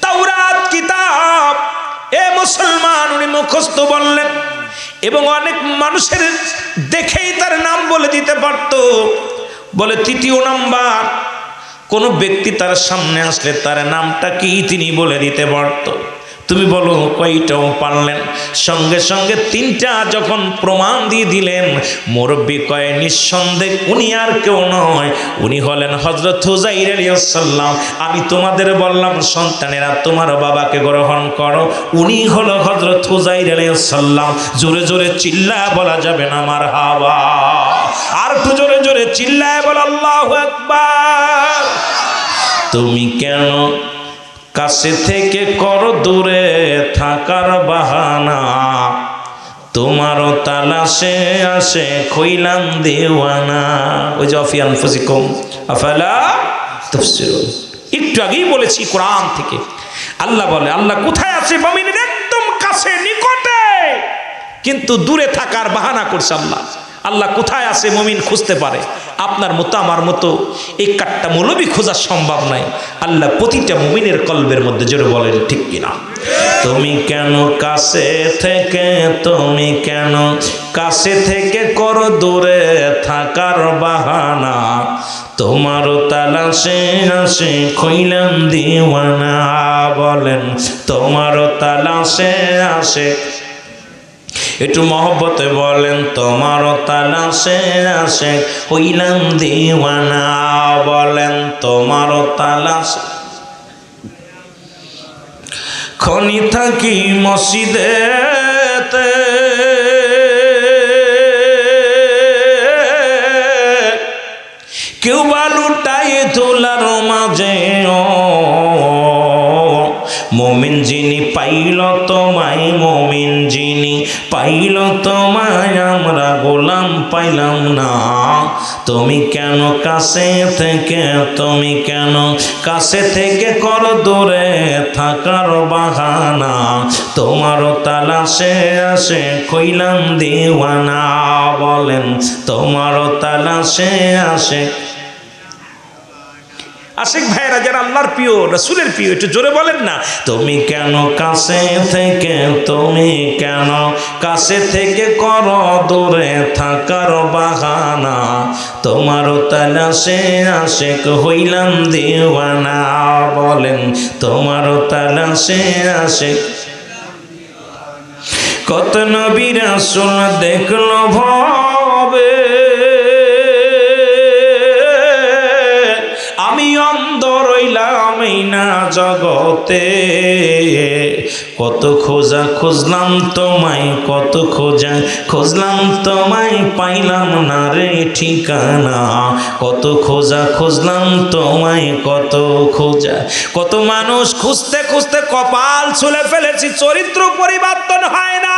তাওরাত কিতাব এ মুসলমান উনি মুখস্থ বললেন, এবং অনেক মানুষের দেখেই তার নাম বলে দিতে পারত। বলে 3য় নাম্বার, কোন ব্যক্তি তার সামনে আসলে তার নামটা কি তিনি বলে দিতে পারত। তুমি বলো কয়টাও পারলেন? সঙ্গে সঙ্গে 3টা যখন প্রমাণ দিয়ে দিলেন, মুরব্বি কয় নিঃসন্দেহ উনি আর কেউ নয়, উনি হলেন হযরত হুজাইর আলাইহিস সালাম। আমি তোমাদের বললাম সন্তানেরা তোমার বাবাকে গ্রহণ করো, উনি হলো হযরত হুজাইর আলাইহিস সালাম। জোরে জোরে চিল্লায় বলা যাবে না মারহাবা। আর একটু জোরে জোরে চিল্লায় বল আল্লাহু আকবার। তুমি কেন কাছে থেকে করো দূরে থাকার বাহানা, তোমারও তালাশে আসে খইলাম দেওয়ানা। ওই যে আফি আনফুসিকুম আফালা তুবসিরুন, একটু আগেই বলেছি কোরআন থেকে। আল্লাহ বলে আল্লাহ কোথায় আছে? মুমিনের একদম কাছে নিকটে, কিন্তু দূরে থাকার বাহানা করছে আল্লাহ। আল্লাহ কোথায় আছে মুমিন খুঁজতে পারে, আপনার মতো আমার মতো এই কাট্টা মৌলবি খোঁজা সম্ভব নাই। আল্লাহ প্রতিটা মুমিনের কলবের মধ্যে জোরে বলেন ঠিক কিনা। তুমি কেন কাছে থেকে, তুমি কেন কাছে থেকে করো দূরে থাকার বাহানা, তোমারও তালাশে আসে খইলাম দিওয়ানা। বলেন তোমারও তালাশে আসে, একটু মহব্বতে বলেন তোমারও তালাশে আসে হইলাম দিওয়ানা। বলেন তোমারও তালাশে। খনি থাকি মসজিদেতে, কেউ বা লুটাই তোলার মাঝে, মুমিন যিনি পাইল তোমায়, মুমিন যিনি পাইল তোমায়, আমরা গোলাম পাইলাম না। তুমি কেন কাছে থেকে, তুমি কেন কাছে থেকে কর দূরে থাকার বাহানা, তোমারও তালাশে আসে খইলাম দিওয়ানা। বলেন তোমারও তালাশে আসে। আশিক ভাইরা যারা আল্লাহর প্রিয় রাসূলের প্রিয়, একটু জোরে বলেন না তুমি কেন কাছে থেকে, তুমি কেন কাছে থেকে করো দূরে থাকার বাহানা, তোমারও তালাশে আশিক হইলাম দিওয়ানা। বলেন তোমারও তালাশে আশিক। কত নবী রাসূল দেখলো ভাবে, আমি অন্ধ রইলাম এই না জগতে, কত খোঁজা খুঁজলাম তোমায়, কত খোঁজা খুঁজলাম তোমায়, পাইলাম না রে ঠিকানা, কত খোঁজা খুঁজলাম তোমায়, কত খোঁজা। কত মানুষ খুঁজতে খুঁজতে কপাল ছুলে ফেলেছি, চরিত্র পরিবর্তন হয় না।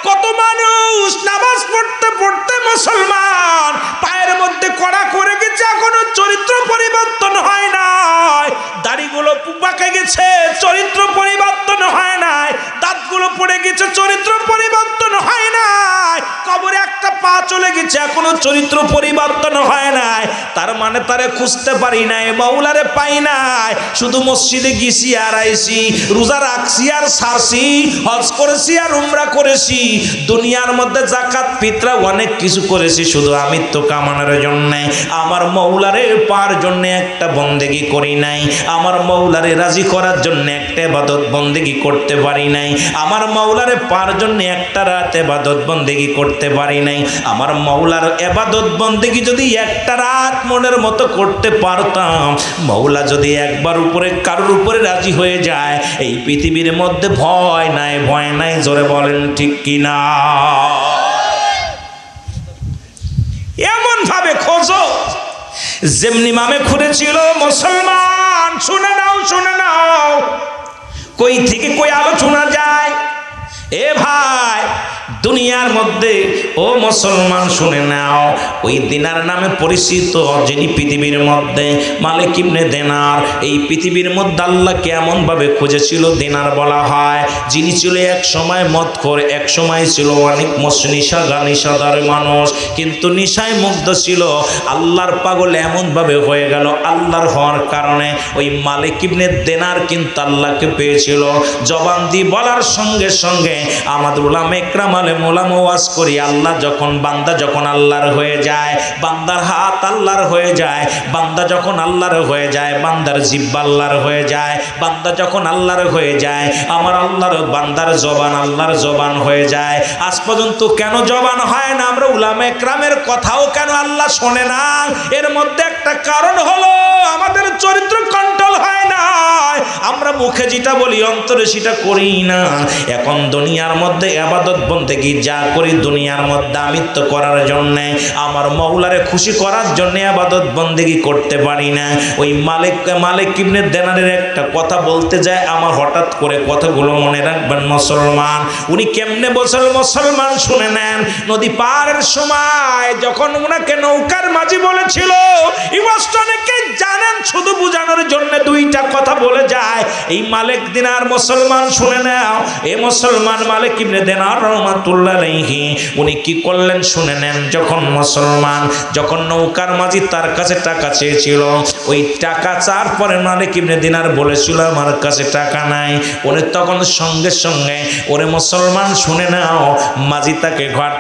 কত মানুষ নামাজ পড়তে পড়তে মুসলমান, পায়ের মধ্যে কড়া করে গেছে, এখনো চরিত্র পরিবর্তন হয় না। দাড়িগুলো পাকে গেছে, চরিত্র পরিবর্তন হয় না। দাঁতগুলো পড়ে গেছে, চরিত্র পরিবর্তন হয় না। কবরে একটা পা চলে গেছে, এখনো চরিত্র পরিবর্তন হয় নাই। তার মানে তারে খুঁজতে পারি নাই, মাওলারে পাই নাই। শুধু মসজিদে গেছি আর আইছি, রোজা রাখছি আর সারছি, হজ করেছি আর উমরা করেছি, দুনিয়ার মধ্যে যাকাত ফিতরা অনেক কিছু করেছি, শুধু আমিত্ব কামানোর জন্য, আমার মাওলারে পাওয়ার জন্য একটা বন্দেগি করি নাই। আমার মাওলারে রাজি করার জন্য একটা ইবাদত বন্দেগি করতে পারি নাই। আমার মাওলারে পাওয়ার জন্য একটা রাত ইবাদত বন্দেগি করতে পারি নাই। আমার মাওলার ইবাদত বন্দেগি যদি একটা রাত মনের মতো করতে পারতাম, মাওলা যদি একবার উপরে কারোর উপরে রাজি হয়ে যায়, এই পৃথিবীর মধ্যে ভয় নাই, ভয় নাই। জোরে বলেন ঠিক কিনা? এমন ভাবে খোঁজো যেমনি মামে খুঁড়েছিল মুসলমান। শুনে নাও, শুনে নাও, কই থেকে কই আলোচনা যায়। এ ভাই, দুনিয়ার মধ্যে ও মুসলমান শুনে নাও, ওই দিনার নামে পরিচিত যিনি পৃথিবীর মধ্যে মালিক ইবনে দিনার, এই পৃথিবীর মধ্যে আল্লাহকে এমনভাবে খুঁজেছিল, দিনার বলা হয়, যিনি ছিল এক সময় মদখোর, এক সময় ছিল অনেক নিশাদার মানুষ, কিন্তু নিশায় মুগ্ধ ছিল, আল্লাহর পাগল এমনভাবে হয়ে গেল। আল্লাহর হওয়ার কারণে ওই মালিক ইবনে দিনার কিন্তু আল্লাহকে পেয়েছিল। জবান দিয়ে বলার সঙ্গে সঙ্গে আমাদের উলামা ইকরাম আলেমুলামা ওয়াজ করি, আল্লাহ যখন বান্দা যখন আল্লাহর হয়ে যায়, বান্দার হাত আল্লাহর হয়ে যায়, বান্দা যখন আল্লাহর হয়ে যায়, বান্দার জিহ্বা আল্লাহর হয়ে যায়, বান্দা যখন আল্লাহর হয়ে যায়, আমার আল্লাহর বান্দার জবান আল্লাহর জবান হয়ে যায়। আজ পর্যন্ত কেন জবান হয় না? আমরা উলামা ইকরামের কথাও কেন আল্লাহ শোনে না? এর মধ্যে একটা কারণ হলো আমাদের চরিত্র কন্ট্রোল হয় না। আমরা মুখে যেটা বলি অন্তরে সেটা করি না। এখন দুনিয়ার মধ্যে ইবাদত বন্দেগী যা করি, দুনিয়ার মধ্যে আমিত্ব করার জন্য, আমার মাওলারে খুশি করার জন্য ইবাদত বন্দেগী করতে পারি না। ওই মালিক ইবনে দিনারের একটা কথা বলতে যায়, আমার হঠাৎ করে কথাগুলো মনে রাখবেন মুসলমান। উনি কেমনে বলছেন মুসলমান শুনে নেন। নদী পারের সময় যখন উনাকে নৌকার মাঝি বলেছিল, এই ওয়াজটা অনেকে জানেন, শুধু বোঝানোর জন্য দুইটা কথা বলে যায়। এই মালিক দিনার মুসলমান শুনে নাও, এ মুসলমান মালিক ইবনে দিনার রাহমাতুল্লাহ আলাইহি উনি কি করলেন শুনে নেন। যখন নৌকার মাঝি তার কাছে টাকা চেয়েছিল, ওই টাকা চাওয়ার পরে মালিক ইবনে দিনার বলেছিল আমার কাছে টাকা নাই। উনি তখন সঙ্গে সঙ্গে, ওরে মুসলমান শুনে নাও, মাঝি তাকে ঘাট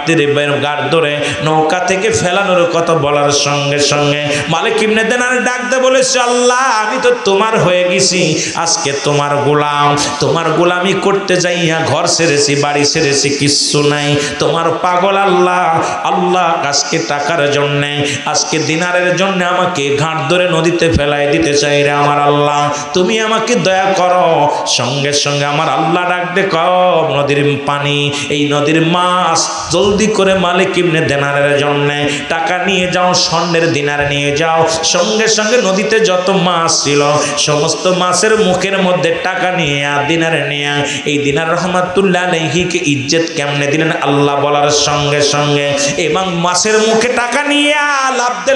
ধরে নৌকা থেকে ফেলানোর কথা বলার সঙ্গে সঙ্গে মালিক ইবনে দিনার ডাকতে বলেছে, আল্লাহ আমি তো তোমার হয়ে গেছি, আজকে তোমার গোলাম, তোমার গোলামি করতে যাইয়া ঘর ছেড়েছি, বাড়ি ছেড়েছি, কিচ্ছু নাই, তোমার পাগল আল্লাহ। আল্লাহ আজকে টাকার জন্যে, আজকে দিনারের জন্য আমাকে ঘাট ধরে নদীতে ফেলাই দিতে চাই রে আমার আল্লাহ, তুমি আমাকে দয়া করো। সঙ্গে সঙ্গে আমার আল্লাহ ডাকতে কও, নদীর পানি, এই নদীর মাছ জলদি করে মালিক ইবনে দিনারের জন্য টাকা নিয়ে যাও, স্বর্ণের দিনার নিয়ে যাও। সঙ্গে সঙ্গে নদীতে যত মাছ ছিল সমস্ত মাছের মুখের মধ্যে টাকা নিয়ে দিনারে নিয়ে, এই দিনার রহমাতুল্লাহ আলাইহিকে ইজ্জত কেমনে দিলেন আল্লাহ বলার সঙ্গে সঙ্গে, এবং মাছের মুখে টাকা নিয়ে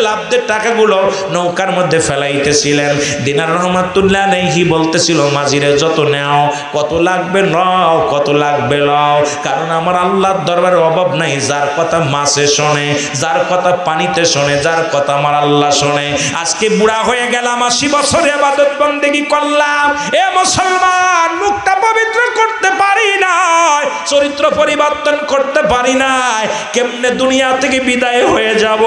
লাভতে টাকাগুলো নৌকার মধ্যে ফেলাইতেছিলেন। দিনার রহমাতুল্লাহ আলাইহি বলতেছিল, মাঝিরে যত নেও, কত লাগবে নাও, কত লাগবে নাও, কারণ আমার আল্লাহর দরবারে অভাব নাই। যার কথা মাছে শোনে, যার কথা পানিতে শোনে, যার কথা আমার আল্লাহ শোনে। আজকে বুড়া হয়ে গেলাম, 80 বছর ইবাদত বন্দেগী করলাম, এ মুসলমান মুখটা পবিত্র করতে পারি নাই, চরিত্র পরিবর্তন করতে পারি নাই। কেমনে দুনিয়া থেকে বিদায় হয়ে যাব?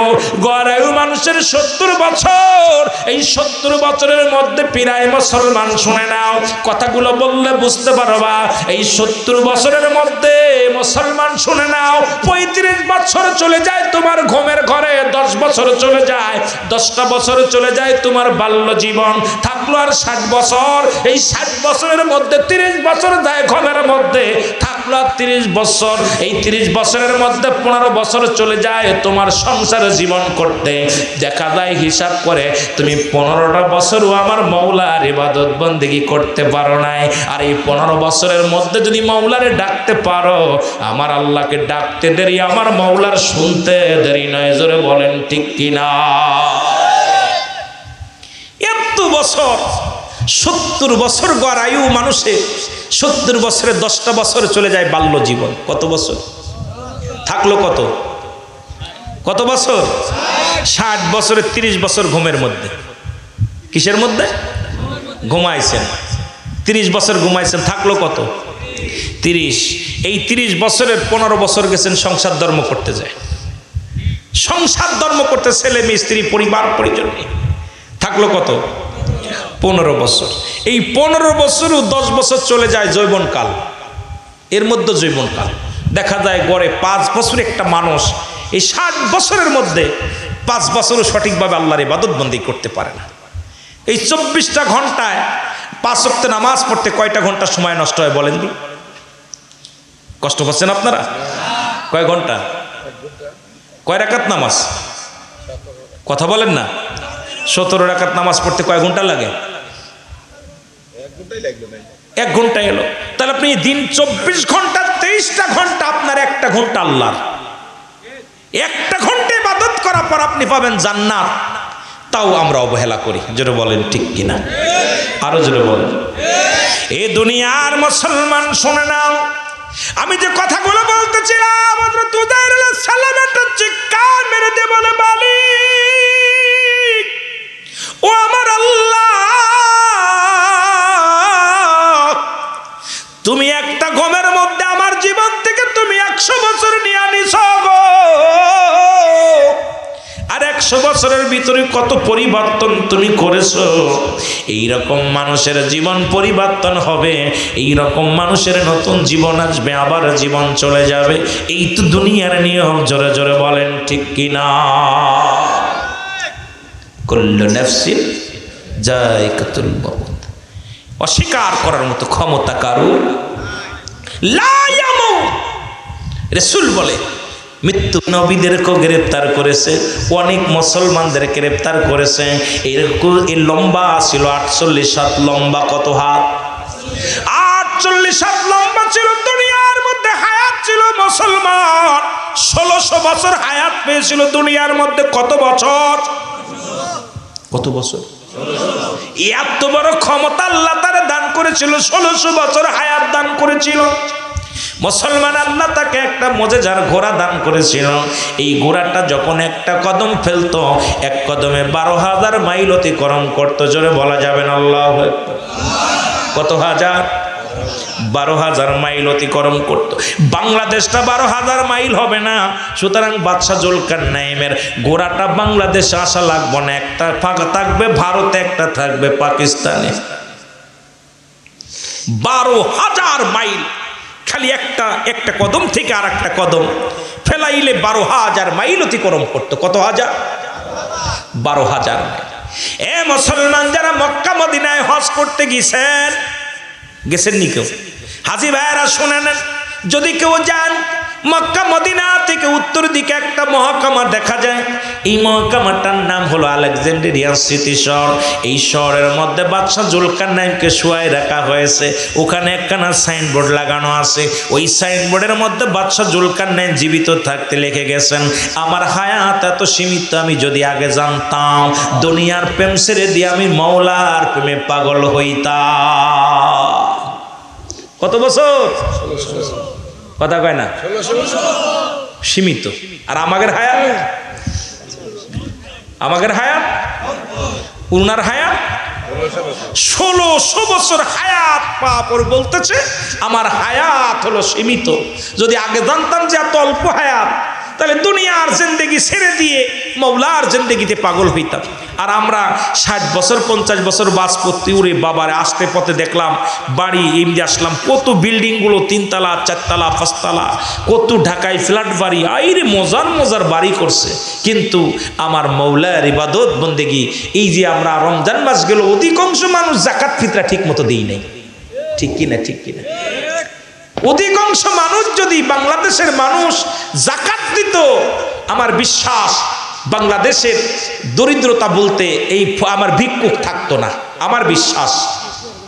গড়ায়ু মানুষের 70 বছর, এই 70 বছরের মধ্যে প্রায় মুসলমান শুনে নাও, কথাগুলো বললে বুঝতে পারবা। এই 70 বছরের মধ্যে মুসলমান শুনে নাও, 35 বছর চলে যায় তোমার ঘুমের ঘরে, 10 বছর চলে যায়, 10টা বছর চলে যায় তোমার বাল্য জীবন, থাকলো আর 60 বছর। এই 60 বছরের মধ্যে 30 বছর যায় ঘুমের মধ্যে, থাকলো আর 30 বছর। এই 30 বছরের মধ্যে 15 বছর চলে যায় তোমার সংসার জীবন করতে। দেখা যায় হিসাব করে তুমি 15টা বছরও আমার মওলার ইবাদত বন্দেগী করতে পারো নাই। আর এই 15 বছরের মধ্যে যদি মওলারে ডাকতে পারো, আমার আল্লাহকে ডাকতে দেরি, আমার মওলার শুনতে দেরি নয়। জোরে বলেন ঠিক কিনা? এত বছর, 70 বছর গড় আয়ু মানুষের, 70 বছরে 10টা বছর চলে যায় বাল্য জীবন। কত বছর থাকলো? কত বছর? 60 বছরে 30 বছর ঘুমের মধ্যে। কিসের মধ্যে? ঘুমাইছেন। 30 বছর ঘুমাইছেন, থাকলো কত? 30। এই 30 বছরের 15 বছর গেছেন সংসার ধর্ম করতে যায়, সংসার ধর্ম করতে, ছেলে মেয়ে স্ত্রী পরিবার পরিজন নিয়ে, থাকলো কত? 15 বছর। এই 15 বছরও 10 বছর চলে যায় যৌবনকাল। এর মধ্যে যৌবনকাল দেখা যায় গড়ে 5 বছর একটা মানুষ এই 60 বছরের মধ্যে 5 বছরও সঠিকভাবে আল্লাহর ইবাদত বন্দেগী করতে পারে না। এই 24টা ঘন্টায় 5 ওয়াক্ত নামাজ পড়তে কয়টা ঘন্টা সময় নষ্ট হয় বলেন দি? কষ্ট পাচ্ছেন আপনারা? কয় ঘন্টা? কয় রাকাত নামাজ? কথা বলেন না। 17 রাকাত নামাজ পড়তে কয় ঘন্টা লাগে? 1 ঘন্টা এলো। তাহলে আপনি দিন 24 ঘন্টা, 23টা ঘন্টা আপনার, 1টা ঘন্টা আল্লাহর। 1টা ঘন্টা ইবাদত করার পর আপনি পাবেন জান্নাত। তাও আমরা অবহেলা করি। জোরে বলেন ঠিক কিনা? আরো জোরে বলেন। এই দুনিয়ার মুসলমান শুনে নাও, আমি যে কথাগুলো বলতেছিলাম, হযরত উযাইর আলাইহিস সালাম একটা চিৎকার মেরে দিয়ে বলে, মালিক ও আমার আল্লাহ, তুমি একটা ঘুমের মধ্যে আমার জীবন থেকে তুমি 100 বছর নিয়ে নিছ গো। আর 100 বছরের ভিতরে কত পরিবর্তন তুমি করেছো। এইরকম মানুষের জীবন পরিবর্তন হবে, এইরকম মানুষের নতুন জীবন আসবে, আবার জীবন চলে যাবে। এই তো দুনিয়ার নিয়ম। জোরে জোরে বলেন ঠিক কিনা? কুল্লু নাফসিন যায়কাতুল মাউত। অস্বীকার করার মতো ক্ষমতা কারুর লা ইয়ামুত। রাসূল বলে মৃত্যু নবীদেরকেও গ্রেপ্তার করেছে, অনেক মুসলমানদের গ্রেপ্তার করেছে। এরকম এই লম্বা ছিল 48 হাত লম্বা। কত হাত? 48 হাত লম্বা ছিল। দুনিয়ার মধ্যে হায়াত ছিল মুসলমান 1600 বছর হায়াত পেয়েছিল দুনিয়ার মধ্যে। কত বছর? কত বছর? এত বড় ক্ষমতা আল্লাহ তারে দান করেছিল, 1600 বছর হায়াত দান করেছিল। মুসলমান আল্লাহ তাকে একটা মুজিজার ঘোড়া দান করেছিল। এই ঘোড়াটা যখন একটা কদম ফেলতো, এক কদমে 12,000 মাইল অতিক্রম করতো। জোরে বলা যাবে না আল্লাহু আকবার? কত হাজার? 12,000 মাইল অতিক্রম করত। বাংলাদেশটা 12,000 মাইল হবে না। সুতরাং বাদশাহ জুলকারনাইনের ঘোড়াটা বাংলাদেশে আসা লাগবে না, একটা ফাঁকা থাকবে ভারতে, একটা থাকবে পাকিস্তানে। 12,000 মাইল খালি একটা কদম থেকে আর একটা কদম ফেলাইলে 12,000 মাইল অতিক্রম করতো। কত হাজার? 12,000 মাইল। এ মুসলমান যারা মক্কা মদিনায় হজ করতে গেছেন নি কেউ? হাজী ভাইয়েরা শুনে নেন, যদি কেউ যান মক্কা মদিনা থেকে উত্তর দিকে একটা মহকুমা দেখা যায়। এই মহকুমাটার নাম হলো আলেকজান্দ্রিয়া সিটি শহর। এই শহরের মধ্যে বাদশাহ জুলকারনাইনকে শুয়াই রাখা হয়েছে। ওখানে একখানা সাইনবোর্ড লাগানো আছে। ওই সাইনবোর্ডের মধ্যে বাদশাহ জুলকারনাইন জীবিত থাকতে লিখে গেছেন, আমার হায়াত এত সীমিত, আমি যদি আগে জানতাম দুনিয়ার প্রেম ছেড়ে দিয়ে আমি মওলার প্রেমে পাগল হইতাম। কত বছর? কথা কয় না? সীমিত। আর আমাদের হায়াত উনার হায়াত 1600 বছর হায়াত পাওয়ার পর বলতেছে আমার হায়াত হলো সীমিত। যদি আগে জানতাম যে এত অল্প হায়াত তাহলে দুনিয়ার জিন্দেগি ছেড়ে দিয়ে মৌলার জিন্দেগিতে পাগল হইতাম। আর আমরা 60 বছর 50 বছর বাস করতে উড়ে বাবারে আসতে পথে দেখলাম বাড়ি এমনি আসলাম, কত বিল্ডিংগুলো 3 তলা 4 তলা 5 তলা, কত ঢাকায় ফ্ল্যাট বাড়ি, আইরে মজার মজার বাড়ি করছে। কিন্তু আমার মৌলার ইবাদত বন্দেগি, এই যে আমরা রমজান মাস গেল অধিকাংশ মানুষ যাকাত ফিতরা ঠিক মতো দেই নাই, ঠিক কিনা? ঠিক কিনা? অধিকাংশ মানুষ যদি বাংলাদেশের মানুষ যাকাত দিত, আমার বিশ্বাস বাংলাদেশের দরিদ্রতা বলতে এই আমার ভিক্ষুক থাকতো না। আমার বিশ্বাস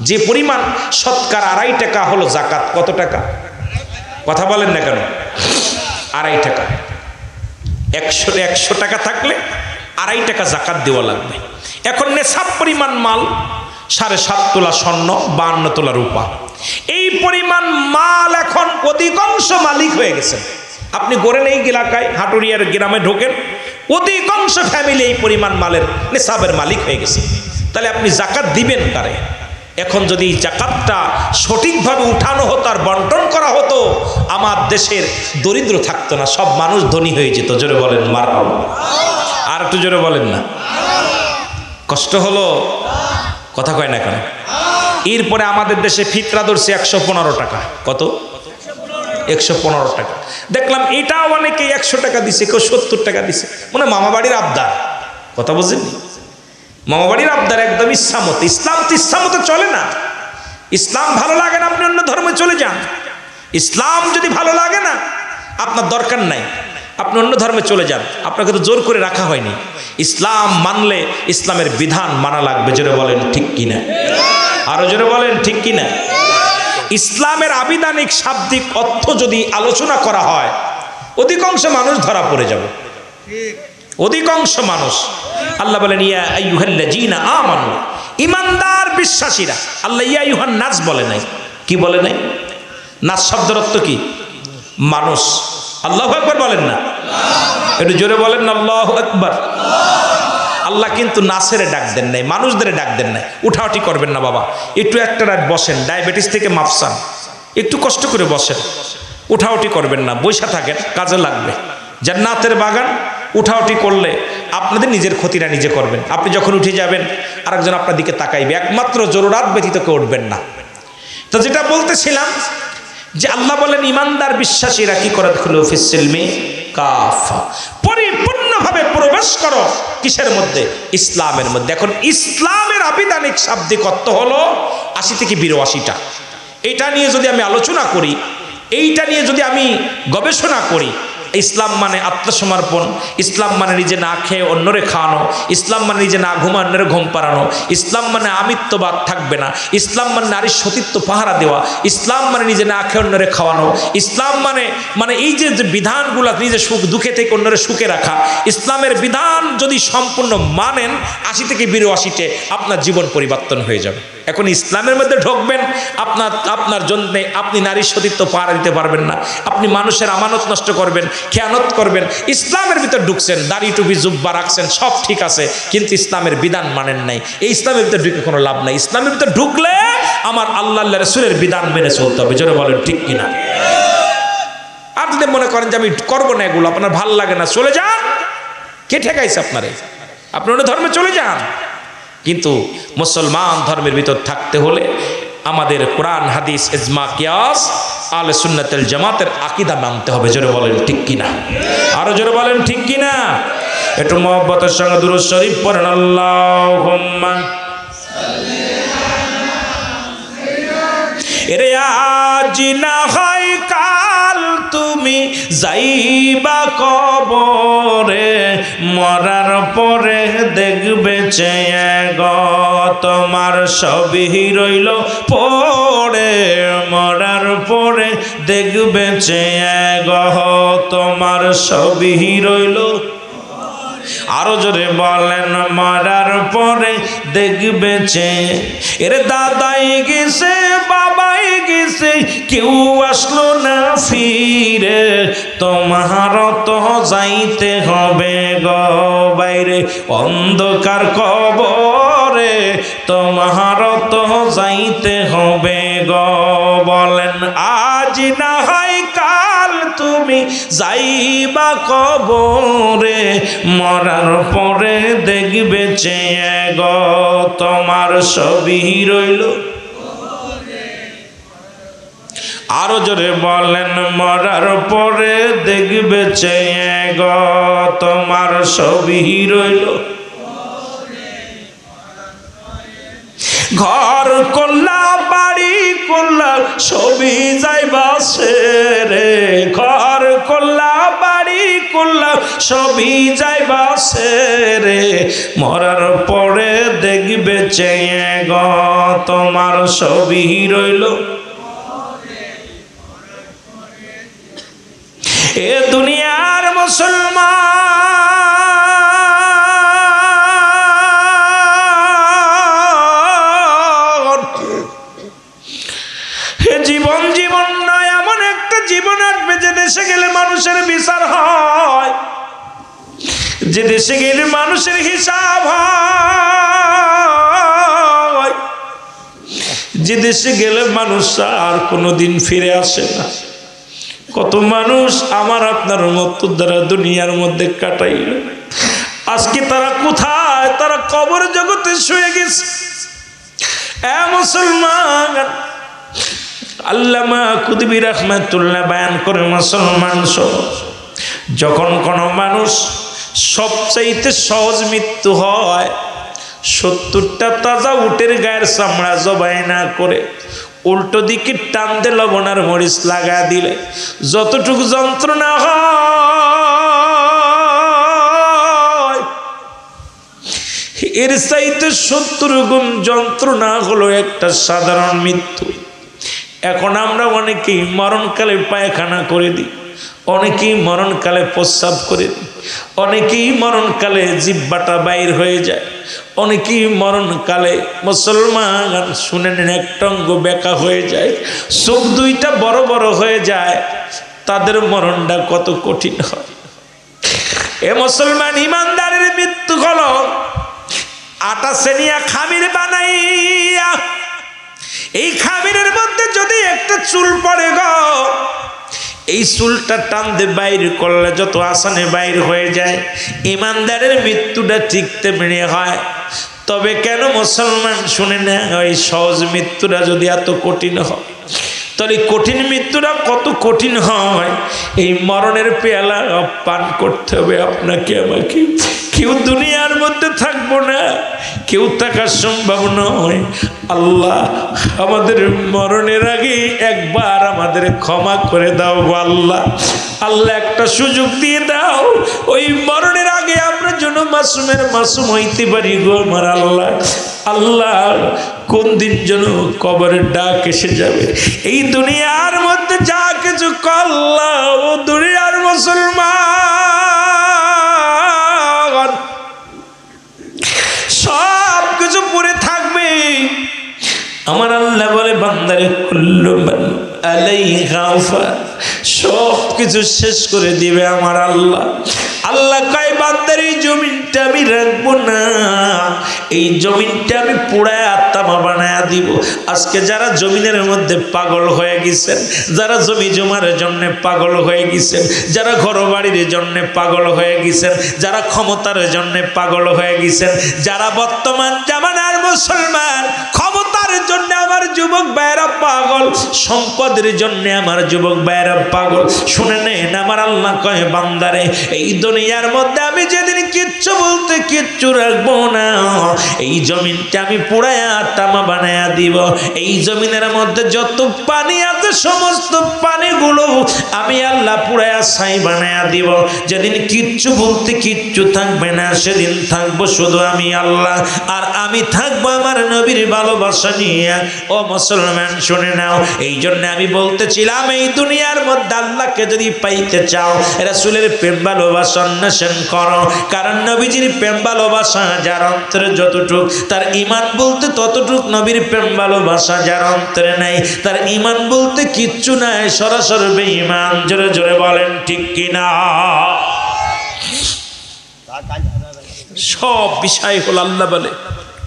যে পরিমাণ শতকরা 2.5 টাকা হলো যাকাত। কত টাকা? কথা বলেন না কেন? 2.5 টাকা। 100 টাকা থাকলে 2.5 টাকা যাকাত দেওয়া লাগবে। এখন নেশাব পরিমাণ মাল 7.5 তোলা স্বর্ণ, 52 তোলা রূপা, এই পরিমাণ মাল এখন অধিকাংশ মালিক হয়ে গেছে। আপনি গড়েন এই এলাকায় হাটুরিয়ার গ্রামে ঢোকেন, অধিকাংশ ফ্যামিলি এই পরিমাণ মালের নেশাবের মালিক হয়ে গেছে। তাহলে আপনি যাকাত দিবেন কারে? এখন যদি জাকাতটা সঠিকভাবে উঠানো হতো আর বন্টন করা হতো, আমার দেশের দরিদ্র থাকতো না, সব মানুষ ধনী হয়ে যেত। জোরে বলেন মারহাবা। আর একটু জোরে বলেন না। কষ্ট হলো? কথা কয় না কেন? এরপরে আমাদের দেশে ফিতরা ধরছে 115 টাকা। কত? 115 টাকা। দেখলাম এটাও অনেকে 100 টাকা দিছে, কেউ 70 টাকা দিছে, মানে মামাবাড়ির আবদার। কথা বুঝলেন? মামাবাড়ির আবদার একদম ইচ্ছামতো। ইসলাম তো ইচ্ছামতো চলে না। ইসলাম ভালো লাগে না আপনি অন্য ধর্মে চলে যান। ইসলাম যদি ভালো লাগে না আপনার দরকার নাই, আপনি অন্য ধর্মে চলে যান, আপনাকে তো জোর করে রাখা হয়নি। ইসলাম মানলে ইসলামের বিধান মানা লাগবে। জোরে বলেন ঠিক কিনা? আরো জোরে বলেন ঠিক কিনা? ইসলামের আবিধানিক শাব্দিক অর্থ যদি আলোচনা করা হয়, অধিকাংশ মানুষ ধরা পড়ে যাবে। অধিকাংশ মানুষ। আল্লাহ বলেন ইয়া আইয়ুহাল্লাযীনা আমানু, ঈমানদার বিশ্বাসীরা। আল্লাহ ইয়া আইয়ুহান নাস বলে নাই। কি বলে নাই? নাস শব্দের অর্থ কি? মানুষ। আল্লাহু আকবার বলেন না? একটু জোরে বলেন না আল্লাহু আকবার। আল্লাহ কিন্তু নাসের ডাক দেন নাই, মানুষদের ডাক দেন নাই। উঠাউঠি করবেন না বাবা, একটু একটা রাত বসেন, ডায়াবেটিস থেকে মাফসান, একটু কষ্ট করে বসেন, উঠাউঠি করবেন না, বৈশা থাকেন, কাজে লাগবে। জান্নাতের বাগান, উঠাউঠি করলে আপনাদের নিজের ক্ষতিটা নিজে করবেন। আপনি যখন উঠে যাবেন আরেকজন আপনার দিকে তাকাইবে, একমাত্র জরুরাত ব্যতীত কেউ উঠবেন না। তো যেটা বলতেছিলাম যে আল্লাহ বলেন ঈমানদার বিশ্বাসীরা কি করে? খুলু ফিসসিলমি কাফা, পরিপূর্ণভাবে প্রবেশ করো। কিসের মধ্যে? ইসলামের মধ্যে। এখন ইসলামের আবিধানিক শাব্দিক অর্থ হলো 80 থেকে 82টা। এটা নিয়ে যদি আমি আলোচনা করি, এইটা নিয়ে যদি আমি গবেষণা করি, ইসলাম মানে আত্মসমর্পণ, ইসলাম মানে নিজে না খেয়ে অন্যরে খাওয়ানো, ইসলাম মানে নিজে না ঘুমা অন্যরে ঘুম পাড়ানো, ইসলাম মানে আমিত্ববাদ থাকবে না, ইসলাম মানে নারীর সতীত্ব পাহারা দেওয়া, ইসলাম মানে নিজে না খেয়ে অন্যরে খাওয়ানো, ইসলাম মানে এই যে বিধানগুলো নিজে সুখ দুঃখে থেকে অন্যরে সুখে রাখা, ইসলামের বিধান যদি সম্পূর্ণ মানেন 80 থেকে 82টে আপনার জীবন পরিবর্তন হয়ে যাবে। এখন ইসলামের মধ্যে ঢুকবেন, আপনার জন্যে আপনি নারীর সতীত্ব পাহারা দিতে পারবেন না, আপনি মানুষের আমানত নষ্ট করবেন, খেয়ানত করবেন। ইসলামের ভিতর ঢুকছেন, দাড়ি টুপি জুব্বা রাখছেন, সব ঠিক আছে, কিন্তু ইসলামের বিধান মানেন নাই। এই ইসলামের ভিতর ঢুকে কোনো লাভ নাই। ইসলামের ভিতর ঢুকলে আমার আল্লাহ রাসূলের বিধান মেনে চলতে হবে। জোরে বলেন ঠিক কিনা? আর যদি মনে করেন যে আমি করবো না এগুলো, আপনার ভাল লাগে না, চলে যান। কে ঠেকাইছে আপনারে? আপনি অন্য ধর্মে চলে যান। কিন্তু মুসলমান ধর্মের ভিতর থাকতে হলে আমাদের কোরআন হাদিস ইজমা কিয়াস আহলে সুন্নাতুল জামাতের আকীদা মানতে হবে। জোরে বলেন ঠিক কিনা? আরো জোরে বলেন ঠিক কিনা? একটু মহব্বতের সঙ্গে দুরূদ শরীফ পড়েন। আল্লাহুম্মা এরে আজ না হয় কাল তুমি যাইবা কবরে, মরার পরে দেখবে চেয়ে গো তোমার সবই রইল পড়ে, মরার পরে দেখবে চেয়ে গো তোমার সবই রইল। আরো জোরে বলেন মরার পরে দেখবে চেয়ে। এর দাদাই গেছে, বাবাই গেছে, কেউ আসলো না ফিরে, তোমার তো যাইতে হবে গো বাইরে অন্ধকার কবরে, তোমার তো যাইতে হবে গো। বলেন আজ না হয় কাল তুমি তুমি যাইবা কবরে, মরার পরে দেখবে চেয়ে গো তোমার ছবি রইল। আরো জোরে বলেন, মরার পরে দেখবে চেয়ে গো তোমার ছবি রইল। ঘর করলা বাড়ি করলা ছবি যাইবা রে, ঘর করলা বাড়ি করলা ছবি যাইবা রে, মরার পরে দেখবে চেয়ে গো তোমার ছবি রইল। এ দুনিয়ার মুসলমান, জীবন জীবন নয়, এমন একটা জীবন আসবে যে দেশে গেলে মানুষের বিচার হয়, যে দেশে গেলে মানুষের হিসাব হয়, যে দেশে গেলে মানুষ আর কোনোদিন ফিরে আসে না। কত মানুষ আমার আপনার মতো দ্বারা দুনিয়ার মধ্যে কাটাইল, আজকে তারা কোথায়? তারা কবর জগতে শুয়ে গেছে। এ মুসলমান, আল্লামা কুতুবী রাহমাতুল্লাহ বয়ান করে, মুসলমান যখন কোনো মানুষ সবচাইতে সহজ মৃত্যু হয়, 70টা তাজা উটের গায়ের চামড়া জবাই না করে উল্টো দিকে টান দিয়ে লবণ আর মরিচ লাগা দিলে যতটুকু যন্ত্রণা হয়, এর চাইতে 70 গুণ যন্ত্রণা হলো একটা সাধারণ মৃত্যু। এখন আমরা অনেকেই মরণকালে পায়খানা করে দিই, অনেকেই মরণকালে প্রস্রাব করে দিই, অনেকেই মরণকালে জিহ্বাটা বাইর হয়ে যায়, অনেকেই মরণকালে মুসলমান শুনেন একটা অঙ্গ বেঁকা হয়ে যায়, চোখ দুইটা বড় বড় হয়ে যায়। তাদের মরণটা কত কঠিন হয়। এ মুসলমান, ইমানদারের মৃত্যু হলো আটা সেনিয়া খামির বানাইয়া, এই খামিরের মধ্যে যদি একটা চুল পড়ে গো, এই চুলটা টান দিয়ে বাইর করলে যত আসানে বাইর হয়ে যায়। ইমানদারের মৃত্যুটা ঠিক তেমনি হয়। তবে কেন মুসলমান শুনে না, ওই সহজ মৃত্যুটা যদি এত কঠিন হয়, তাহলে কঠিন মৃত্যুটা কত কঠিন হয়। এই মরণের পেয়ালা পান করতে হবে আপনাকে আমাকে। কেউ দুনিয়ার মধ্যে থাকবো না, কেউ থাকা সম্ভব নয়। আল্লাহ আমাদের মরণের আগে একবার আমাদের ক্ষমা করে দাও আল্লাহ। আল্লাহ একটা সুযোগ দিয়ে দাও, ওই মরণের আগে আমরা যেন মাসুমের মাসুম হইতে পারি গো আমার আল্লাহ। আল্লাহ কোন দিন যেন কবরের ডাক এসে যাবে। এই দুনিয়ার মধ্যে যা কিছু করলাম, ও দুনিয়ার মুসলমান সব কিছু পড়ে থাকবে। আমার আল্লাহ বলে, বান্দারে কুল্লু মান আলাইহা ফান, সব কিছু শেষ করে দিবে আমার আল্লাহ। আল্লাহ কয়, বান্দার এই জমিনটা আমি রাখবো না, এই জমিনটা আমি পুড়ায় আত্মা বানায়া দিব। আজকে যারা জমিনের মধ্যে পাগল হয়ে গেছেন, যারা জমি জমার জন্য পাগল হয়ে গেছেন, যারা ঘর বাড়ির জন্য পাগল হয়ে গেছেন, যারা ক্ষমতার জন্য পাগল হয়ে গেছেন, যারা বর্তমান জামানার মুসলমান ক্ষমতার জন্য আমার যুবক ভাইরা পাগল, সম্পদের জন্য আমার যুবক ভাইরা পাগল, শুনে নেন আমার আল্লাহ কয়, বান্দারে এই দুনিয়ার মধ্যে আমি যেদিন কিচ্ছু বলতে কিচ্ছু রাখবো না, এই জমিনটা আমি পুড়ায়া তামা বানায়া দিব। এই জমিনের মধ্যে যত পানি আছে সমস্ত পানিগুলো আমি আল্লাহ পুড়ায়া ছাই বানায়া দিব। যেদিন কিচ্ছু বলতে কিচ্ছু থাকবে না, সেদিন থাকবো শুধু আমি আল্লাহ, আর আমি থাকবো আমার নবীর ভালোবাসা নিয়ে। ও মুসলমান শুনে নাও, এই জন্য আমি বলতেছিলাম, এই দুনিয়ার মধ্যে আল্লাহকে যদি পাইতে চাও, রাসূলের প্রেম ভালোবাসা অন্বেষণ করো। কারণ নবীজির প্রেম ভালোবাসা যার অন্তরে যতটুক, তার ঈমান বলতে ততটুক। নবীর প্রেম ভালোবাসা যার অন্তরে নাই, তার ঈমান বলতে কিচ্ছু নাই, সরাসরি বেঈমান। জোরে জোরে বলেন ঠিক কিনা? সব বিষয় হল আল্লাহ বলে,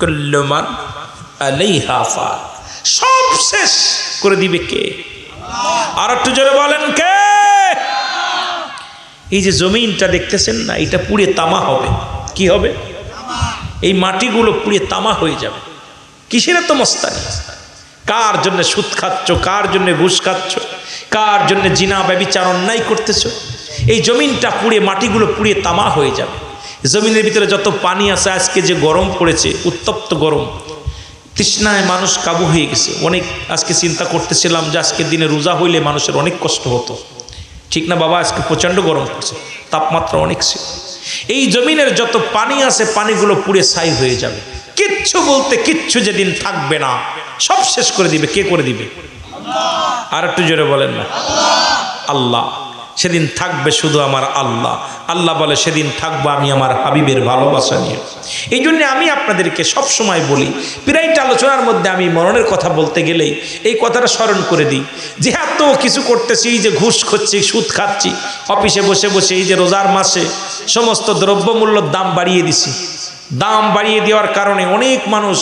কুল্লু মান আলাইহা ফান, সব শেষ করে দিবে কে? আর একটু জোরে বলেন কে? এই যে জমিনটা দেখতেছেন না, এটা পুড়ে তামা হবে। কি হবে? এই মাটিগুলো পুড়ে তামা হয়ে যাবে। কিসের এত মস্তানি? কার জন্য সুদ খাচ্ছ, কার জন্য ঘুষ খাচ্ছ, কার জন্য জিনা ব্যভিচার অন্যায় করতেছ? এই জমিনটা পুড়ে, মাটিগুলো পুড়ে তামা হয়ে যাবে। জমিনের ভিতরে যত পানি আছে, আজকে যে গরম পড়েছে, উত্তপ্ত গরম, তৃষ্ণায় মানুষ কাবু হয়ে গেছে। অনেক আজকে চিন্তা করতেছিলাম যে আজকের দিনে রোজা হইলে মানুষের অনেক কষ্ট হতো, ঠিক না বাবা? আজকে প্রচণ্ড গরম পড়ছে, তাপমাত্রা অনেক ছিল। এই জমিনের যত পানি আছে, পানিগুলো পুড়ে ছাই হয়ে যাবে। কিচ্ছু বলতে কিচ্ছু যেদিন থাকবে না, সব শেষ করে দিবে। কে করে দিবে? আর একটু জোরে বলেন না। আল্লাহ। সেদিন থাকবে শুধু আমার আল্লাহ। আল্লাহ বলে সেদিন থাকবো আমি আমার হাবিবের ভালোবাসা নিয়ে। এই জন্যে আমি আপনাদেরকে সব সময় বলি, প্রায় আলোচনার মধ্যে আমি মরণের কথা বলতে গেলেই এই কথাটা স্মরণ করে দিই যে এত কিছু করতেছি, এই যে ঘুষ খাচ্ছি, সুদ খাচ্ছি, অফিসে বসে বসে, এই যে রোজার মাসে সমস্ত দ্রব্যমূল্যর দাম বাড়িয়ে দিছি। দাম বাড়িয়ে দেওয়ার কারণে অনেক মানুষ,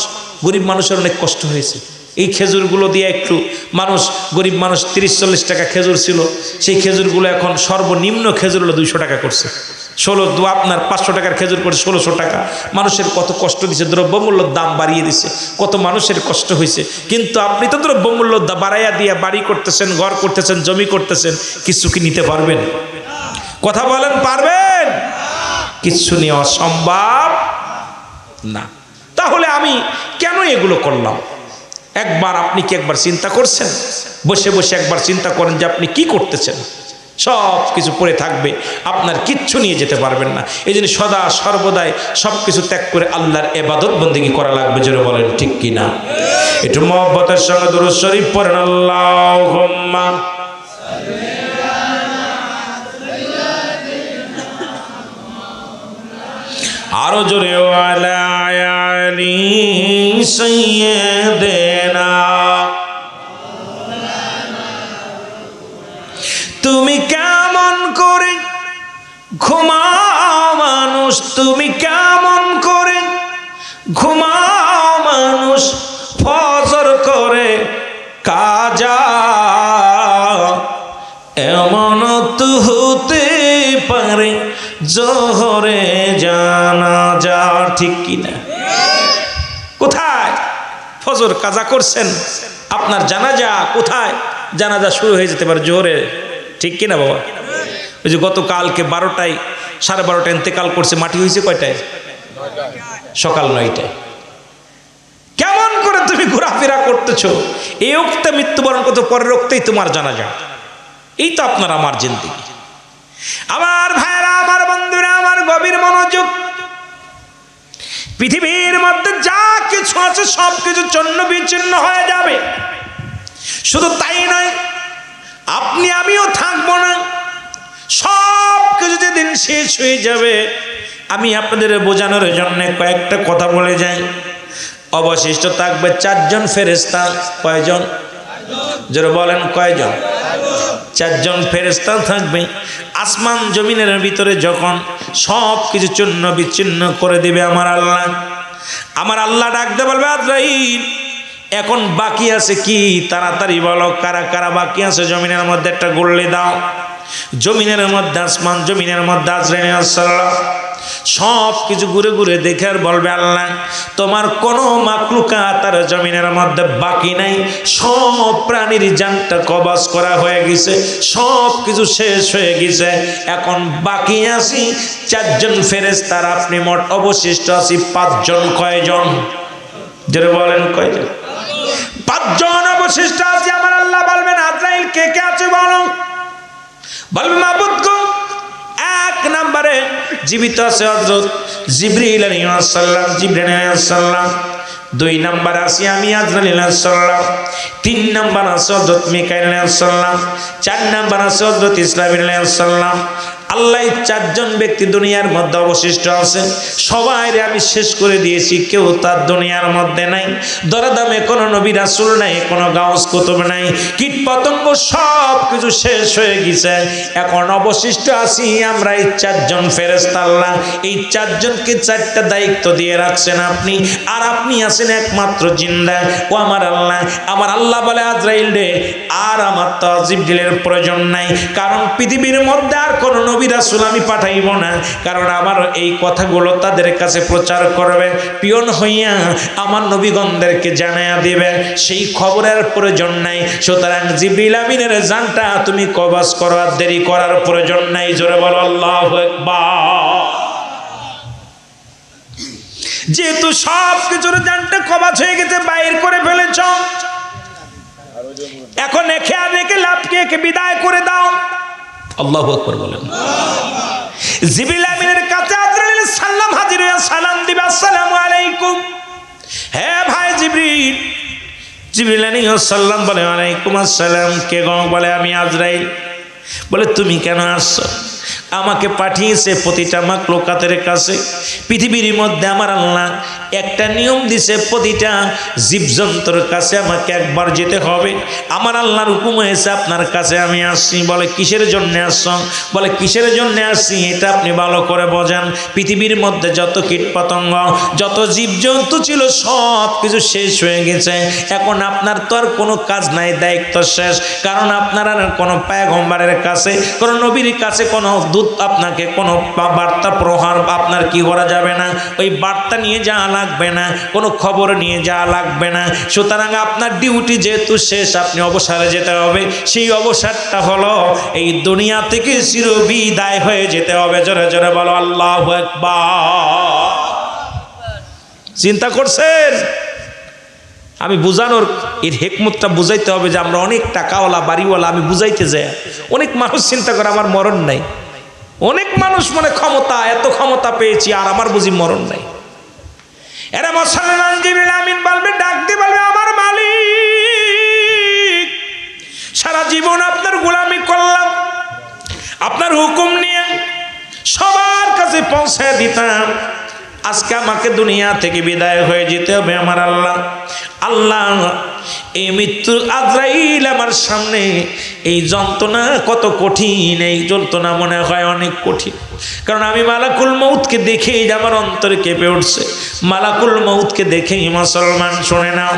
গরিব মানুষের অনেক কষ্ট হয়েছে। এই খেজুরগুলো দিয়ে একটু মানুষ, গরিব মানুষ 30-40 টাকা খেজুর ছিল, সেই খেজুরগুলো এখন সর্বনিম্ন খেজুর হলো 200 টাকা করছে। আপনার 500 টাকার খেজুর করে 1600 টাকা। মানুষের কত কষ্ট দিছে, দ্রব্যমূল্যর দাম বাড়িয়ে দিছে, কত মানুষের কষ্ট হয়েছে। কিন্তু আপনি তো দ্রব্যমূল্য বাড়াইয়া দিয়ে বাড়ি করতেছেন, ঘর করতেছেন, জমি করতেছেন, কিছু কি নিতে পারবেন? কথা বলেন, পারবেন? কিচ্ছু নেওয়া সম্ভব না। তাহলে আমি কেন এগুলো করলাম? একবার আপনি কি একবার চিন্তা করছেন? বসে বসে একবার চিন্তা করেন যে আপনি কি করতেছেন। সব কিছু পড়ে থাকবে, আপনার কিচ্ছু নিয়ে যেতে পারবেন না। এই জন্য সদা সর্বদাই সব কিছু ত্যাগ করে আল্লাহর ইবাদত বন্দেগী করা লাগবে। জোরে বলেন ঠিক কিনা? একটু মহব্বতের সঙ্গে দুরূদ শরীফ পড়েন। আল্লাহুম্মা আরো জোরে ওয়ালা আলি সাইয়্যিদিনা। তুমি কেমন করে ঘুমাও মানুষ, তুমি কেমন করে ঘুমাও মানুষ, ফজর করে কাজা, এমন তো হতে পারে জোহরে জানাজা। ঠিক কিনা? কোথায় ফজর কাজা করছেন, আপনার জানাজা কোথায়? জানাজা শুরু হয়ে যেতে পারে জোহরে। ঠিক কিনা বাবা? ওই যে গতকালকে 12টায়, 12:30 ইন্তেকাল করছে, মাটি হয়েছে কয়টায়? সকাল 9টায়। কেমন করে তুমি ঘোরাফেরা করতেছো? এই উক্তে মৃত্যুবরণ করতে, পরের উক্তেই তোমার জানাজা। এই তো আপনার আমার জিন্দেগি। আমার ভাইরা, আমার বন্ধুরা, আমার গভীর মনোযোগ। পৃথিবীর মধ্যে যা কিছু আছে সব কিছু চন্ন বিচ্ছিন্ন হয়ে যাবে। শুধু তাই নয়, আপনি আমিও থাকবো না। সব কিছু যেদিন শেষ হয়ে যাবে, আমি আপনাদের বোঝানোর জন্য কয়েকটা কথা বলে যাই। অবশিষ্ট থাকবে 4 জন ফেরেশতা। কয়জন? যারা বলেন কয়জন? 4 জন ফেরেশতা থাকবে। আসমান জমিনের ভিতরে যখন সব কিছু চূর্ণ বিচ্ছিন্ন করে দেবে আমার আল্লাহ ডাকতে বলবে, আজরাইল এখন বাকি আছে কি? তাড়াতাড়ি বলো, কারা কারা বাকি আছে জমিনের মধ্যে একটা গোল্লি দাও। জমিনের মধ্যে, আসমান জমিনের মধ্যে আজরাইল আসসালাম সব কিছু ঘুরে ঘুরে দেখে আর বলবে, আল্লাহ তোমার কোনো মাখলুকাত আর জমিনের মধ্যে বাকি নাই। সব প্রাণীর জানটা কবজ করা হয়ে গেছে, সব কিছু শেষ হয়ে গেছে। এখন বাকি আছি 4 জন ফেরেশতা। আপনি মোট অবশিষ্ট আছি 5 জন। কয়জন? যারা বলেন কয়জন? 5 জন অবশিষ্ট আছে। আমার আল্লাহ বলবেন, আজরাইল কে কে আছে বলো। বলবে, মাবুদ গো, 1 নম্বরে জীবিত আছে হযরত জিবরিল আলাইহিস সালাম, জিবরিল আলাইহিস সালাম। 2 নম্বর আছি আমি, আজরাইল আলাইহিস সালাম। 3 নম্বর আছে হযরত মিকাইল আলাইহিস সালাম। 4 নম্বর আছে হযরত ইসরাফিল আলাইহিস সালাম। আল্লাহ 4 জন ব্যক্তি দুনিয়ার মধ্যে অবশিষ্ট আছে। সবাইরে আমি শেষ করে দিয়েছি, কেউ তার দুনিয়ার মধ্যে নাই। দরদামে কোনো নবী রাসূল নাই, কোনো গাউস কুতুব নাই, কীট পতঙ্গ সব কিছু শেষ হয়ে গেছে। এখন অবশিষ্ট আছি আমরা এই 4 জন ফেরেশতা। আল্লাহ এই 4 জনকে 4টা দায়িত্ব দিয়ে রাখছেন আপনি, আর আপনি আছেন একমাত্র জিন্দা। ও আমার আল্লাহ বলে, আজরাইল রে, আর আমার তো জিবরিলের প্রয়োজন নাই, কারণ পৃথিবীর মধ্যে আর কোনো নবী রাসূল আমি পাঠাইব না, কারণ আমার এই কথাগুলো তাদের কাছে প্রচার করবে, পিয়ন হইয়া আমার নবীগণদেরকে জানাইয়া দিবে, সেই খবরের প্রয়োজন নাই। সুতরাং জিবরিল আমিনের জানটা তুমি কবজ করার দেরি করার প্রয়োজন নাই। জোরে বলো আল্লাহু আকবার। যেহেতু সব কিছুর জানটা কবজ হয়ে গেছে, বাইর করে ফেলেছ, এখন একে আর রেখে লাভকে একে বিদায় করে দাও। আল্লাহু আকবার বলেন। জিবরিল আমিনের কাছে আজরাইল সালাম হাজির হয়ে সালাম দিবে, আসসালামু আলাইকুম। হে ভাই জিবরিল। জিবরিল আলাইহিস সালাম বলে, ওয়ালাইকুম আসসালাম। কে গো? বলে আমি আজরাইল। বলে তুমি কেন আসছো? আমাকে পাঠিয়েছে প্রতিটা মাখলুকাতের কাছে। পৃথিবীর মধ্যে আমার আল্লাহ একটা নিয়ম দিছে, প্রতিটা জীবজন্তুর কাছে আমাকে একবার যেতে হবে। আমার আল্লাহর হুকুম হয়েছে আপনার কাছে আমি আসছি। বলে কিসের জন্য আসছো? বলে কিসের জন্য আসছি এটা আপনি ভালো করে বোঝেন। পৃথিবীর মধ্যে যত কীটপতঙ্গ, যত জীবজন্তু ছিল সব কিছু শেষ হয়ে গেছে। এখন আপনার তো আর কোনো কাজ নাই, দায়িত্ব শেষ। কারণ আপনার আর কোনো পয়গম্বরের কাছে, কোনো নবীর কাছে কোনো দূত আপনাকে কোনো বার্তা প্রহার আপনার কি করা যাবে না, ওই বার্তা নিয়ে যাওয়া লাগবে না, কোনো খবর নিয়ে যাওয়া লাগবে না। সুতরাং আপনার ডিউটি যেহেতু শেষ, আপনি অবসরে যেতে হবে। সেই অবসরটা হলো এই দুনিয়া থেকে চিরবিদায় হয়ে যেতে হবে। জোরে জোরে বলো আল্লাহু আকবার। চিন্তা করছেন? আমি বুঝানোর এর হেকমতটা বুঝাইতে হবে যে আমরা অনেক টাকাওয়ালা বাড়িওয়ালা, আমি বুঝাইতে যাই। অনেক মানুষ চিন্তা করে আমার মরণ নাই, অনেক মানুষ মনে ক্ষমতা, এত ক্ষমতা পেয়েছি আর আমার বুঝি মরণ নাই। এরা মুসলমান জিবরিল আমিন বলবে, ডাক দিয়ে বলবে, আমার মালিক সারা জীবন আপনার গোলামি করলাম, আপনার হুকুম নিয়ে সবার কাছে পৌঁছে দিতাম, আজকে আমাকে দুনিয়া থেকে বিদায় হয়ে যেতে হবে। আমার আল্লাহ, আল্লাহ এই মৃত্যুর আজরাইল আমার সামনে, এই যন্ত্রণা কত কঠিন, এই যন্ত্রণা মনে হয় অনেক কঠিন। কারণ আমি মালাকুল মউতকে দেখেই আমার অন্তরে কেঁপে উঠছে। মালাকুল মউতকে দেখেই মুসলমান শুনে নাও,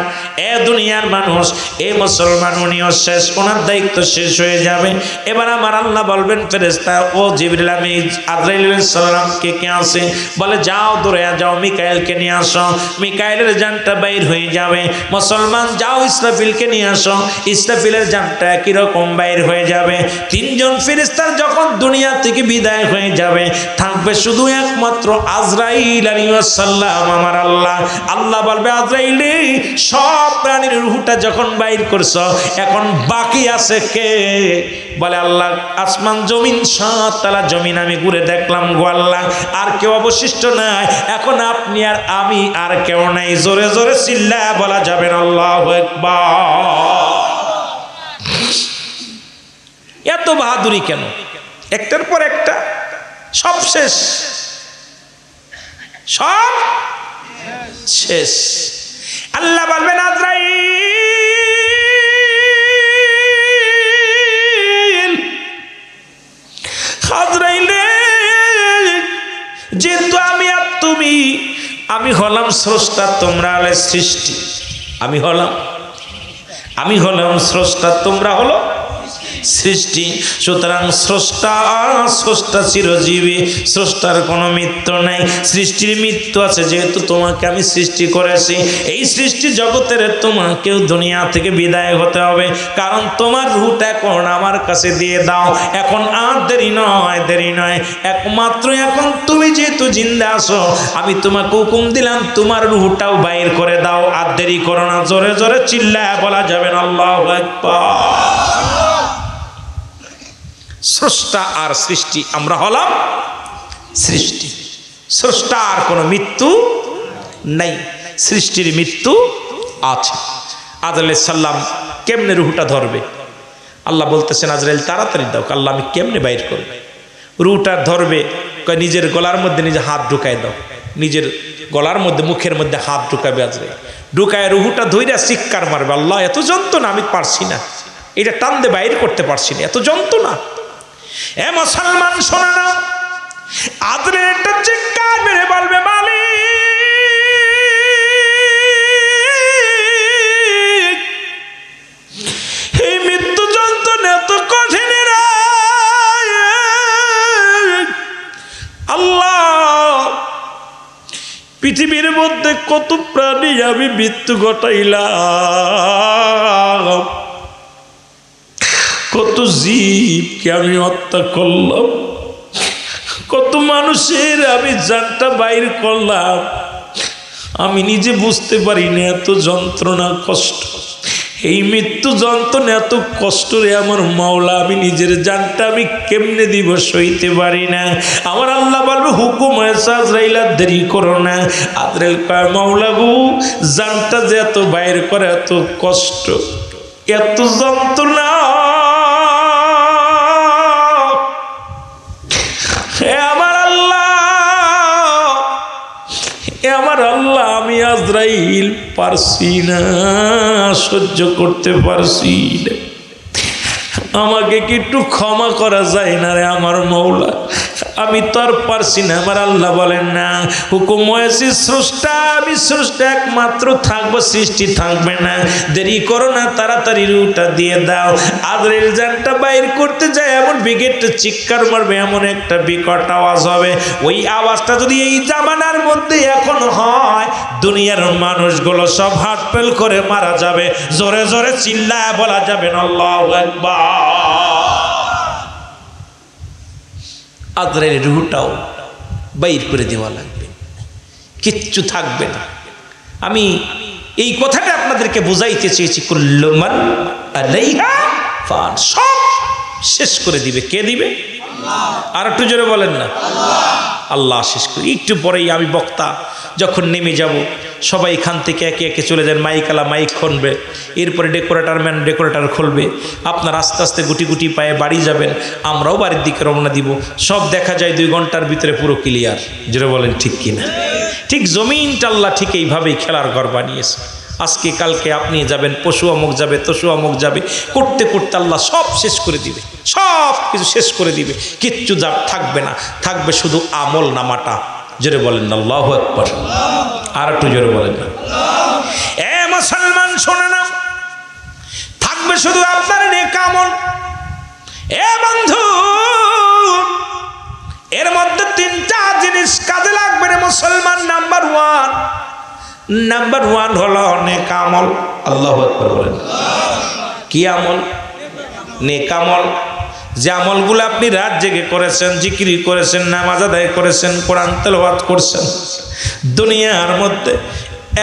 এ দুনিয়ার মানুষ, এ মুসলমান উনিও শেষ, ওনার দায়িত্ব শেষ হয়ে যাবে। এবার আমার আল্লাহ বলবেন, ফেরেশতা ও জিবরিল আমি আজরাইল আলাইহিস সালামকে কে আছে? বলে যাও দৌড়ে যাও, মিকাইলকে নিয়ে আসো। মিকাইলের জানটা বাইর হয়ে যাবে। মুসলমান যাও ইসরাফিলকে নিয়ে আসো, ইসরাফিলের জানটা একই রকম বাইর হয়ে যাবে। তিনজন ফেরেশতার যখন দুনিয়া থেকে বিদায় হয়ে যাবে, থাকবে শুধু একমাত্র আজরাইল আলাইহিস সালাম। আমার আল্লাহ, আল্লাহ বলবে, আজরাইল সব প্রাণীর রূহটা যখন বাইর করছো, এখন বাকি আছে কে? বলে আল্লাহ, আসমান জমিন সাত তালা জমিন আমি ঘুরে দেখলাম গো আল্লাহ, আর কেউ অবশিষ্ট নাই। এখন আপনি আর আমি আর কেউ নাই। জোরে জোরে চিল্লায়া বলা যাবে না আল্লাহু আকবার। এত বাহাদুরি কেন? একটার পর একটা সব শেষ, সব শেষ। আল্লাহ বলবেন, আজরাইল, আজরাইল যেহেতু আমি আর তুমি, আমি হলাম স্রষ্টা, তোমরা হলে সৃষ্টি। আমি হলাম স্রষ্টা, তোমরা হলো সৃষ্টি। সুতরাং স্রষ্টা চিরজীবী, স্রষ্টার কোনো মৃত্যু নাই। সৃষ্টির মৃত্যু আছে, যেহেতু তোমাকে আমি সৃষ্টি করেছি, এই সৃষ্টি জগতের তোমাকেও দুনিয়া থেকে বিদায় হতে হবে। কারণ তোমার রূহটা এখন আমার কাছে দিয়ে দাও। এখন আর দেরি নয়, একমাত্র এখন তুমি যেহেতু জিন্দা আছো, আমি তোমাকে হুকুম দিলাম, তোমার রূহটাও বাইর করে দাও। আর দেরি করো না। জোরে জোরে চিল্লায়া বলা যাবে না আল্লাহু আকবার। স্রষ্টা আর সৃষ্টি, আমরা হলাম সৃষ্টি। স্রষ্টার কোনো মৃত্যু নাই, সৃষ্টির মৃত্যু আছে। আজরাইল সাল্লাম কেমনে রুহটা ধরবে? আল্লাহ বলতেছেন, আজরাইল তাড়াতাড়ি দাও। আল্লাহ, আমি কেমনে বাইর করব? রুহটা ধরবে, নিজের গলার মধ্যে নিজে হাত ঢুকায় দাও। নিজের গলার মধ্যে, মুখের মধ্যে হাত ঢুকাবে আজরাইল। ঢুকায় রুহটা ধইরা চিৎকার মারবে, আল্লাহ এত যন্ত্রণা, আমি পারছি না, এটা টান দিয়ে বাইর করতে পারছি না, এত যন্ত্রণা। এ মুসলমান শোনো না, আজরাইল একটা চিৎকার মেরে বলবে, মালিক এই মৃত্যু যন্ত্রণা এত কঠিন রে, পৃথিবীর মধ্যে কত প্রাণী আমি মৃত্যু ঘটাইলাম, কত জীবকে আমি হত্যা করলাম, কত মানুষের আমি জানটা বাইর করলাম। আমি নিজে বুঝতে পারি না এত যন্ত্রণা কষ্ট, এই মৃত্যু যন্ত্রণা এত কষ্ট রে আমার মাওলা, আমি নিজের জানটা আমি কেমনে দিব সইতে পারি না। আমার আল্লাহ বলবে হুকুম হয়েছে আজরাইল দেরি করো না। আজরাইল কয় মাওলা গো, জানটা যে এত বাইর করে, এত কষ্ট, এত যন্ত্রণা, আমার আল্লাহ আমি আজরাইল পারছি না, সহ্য করতে পারছি না, আমাকে কি একটু ক্ষমা করা যায় না রে আমার মৌলা, আমি তো আর পারছি না। আমার আল্লাহ বলেন না, হুকুম হয়েছে স্রষ্টা, আমি স্রষ্টা একমাত্র থাকবো, সৃষ্টি থাকবে না, দেরি করো না, তাড়াতাড়ি রুটা দিয়ে দাও। আজরাইল জানটা বাইর করতে যায়, এমন বিকেটটা চিৎকার মারবে, এমন একটা বিকট আওয়াজ হবে, ওই আওয়াজটা যদি এই জামানার মধ্যে এখন হয়, দুনিয়ার মানুষগুলো সব হাট ফেল করে মারা যাবে, জোরে জোরে চিল্লায় বলা যাবে না আল্লাহু আকবার। আজরাইলের রূহটাও বাইর করে দেওয়া লাগবে, কিচ্ছু থাকবে না। আমি এই কথাটা আপনাদেরকে বুঝাইতে চেয়েছি, কুল্লু মান আলাইহা ফান, সব শেষ করে দিবে। কে দিবে? আর একটু জোরে বলেন না, আল্লাহ শেষ করে। একটু পরেই আমি বক্তা যখন নেমে যাব, সবাই এখান থেকে একে একে চলে যান, মাইকালা মাইক খুলবে, এরপরে ডেকোরেটার ম্যান ডেকোরেটার খুলবে, আপনার আস্তে আস্তে গুটি গুটি পায়ে বাড়ি যাবেন, আমরাও বাড়ির দিকে রওনা দিব। সব দেখা যায় 2 ঘন্টার ভিতরে পুরো ক্লিয়ার। জোরে বলেন ঠিক কিনা? ঠিক জমিনটা আল্লাহ ঠিক এইভাবেই খেলার ঘর বানিয়েছে। আজকে কালকে আপনি যাবেন, পশু অমুক যাবে, তসু অমুক যাবে, করতে করতে আল্লাহ সব শেষ করে দিবে, সব কিছু শেষ করে দিবে, কিচ্ছু যা থাকবে না, থাকবে শুধু আমল নামাটা। জোরে বলেন না আল্লাহু আকবার। আর একটু জোরে বলেন না। এ মুসলমান শোনে না, থাকবে শুধু আপনার নেক আমল। এ বন্ধু, এর মধ্যে 3টা জিনিস কাজে লাগবে রে মুসলমান। নাম্বার ওয়ান হলো নেক আমল। আল্লাহু আকবার বলেন। কি আমল? নেক আমল। যে আমলগুলো আপনি রাত জেগে করেছেন, জিকির করেছেন, নামাজ আদায় করেছেন, কোরআন তেলাওয়াত করছেন, দুনিয়ার মধ্যে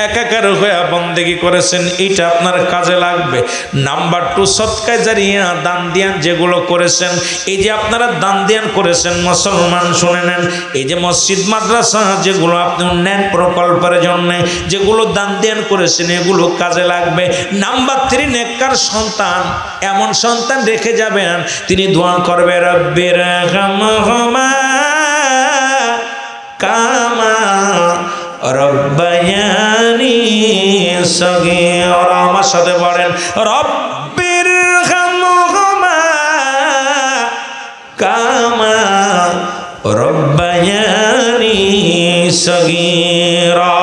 একাকার হয়ে বন্দেগী করেছেন, এইটা আপনার কাজে লাগবে। নাম্বার 2, সদকায়ে জারিয়া, দান দিয়ান যেগুলো করেছেন, এই যে আপনারা দান দিয়ান করেছেন মুসলমান শুনে নেন, এই যে মসজিদ মাদ্রাসা যেগুলো আপনি উন্নয়ন প্রকল্পের জন্য যেগুলো দান দিয়ান করেছেন, এগুলো কাজে লাগবে। নাম্বার 3, নেককার সন্তান, এমন সন্তান রেখে যাবেন তিনি দোয়া করবে, রব্বির হামহুমা কামা রব্বায়ানি সগীরা। আমার সাথে বলেন, রব্বির হামহুমা কামা রব্বায়ানি সগীরা।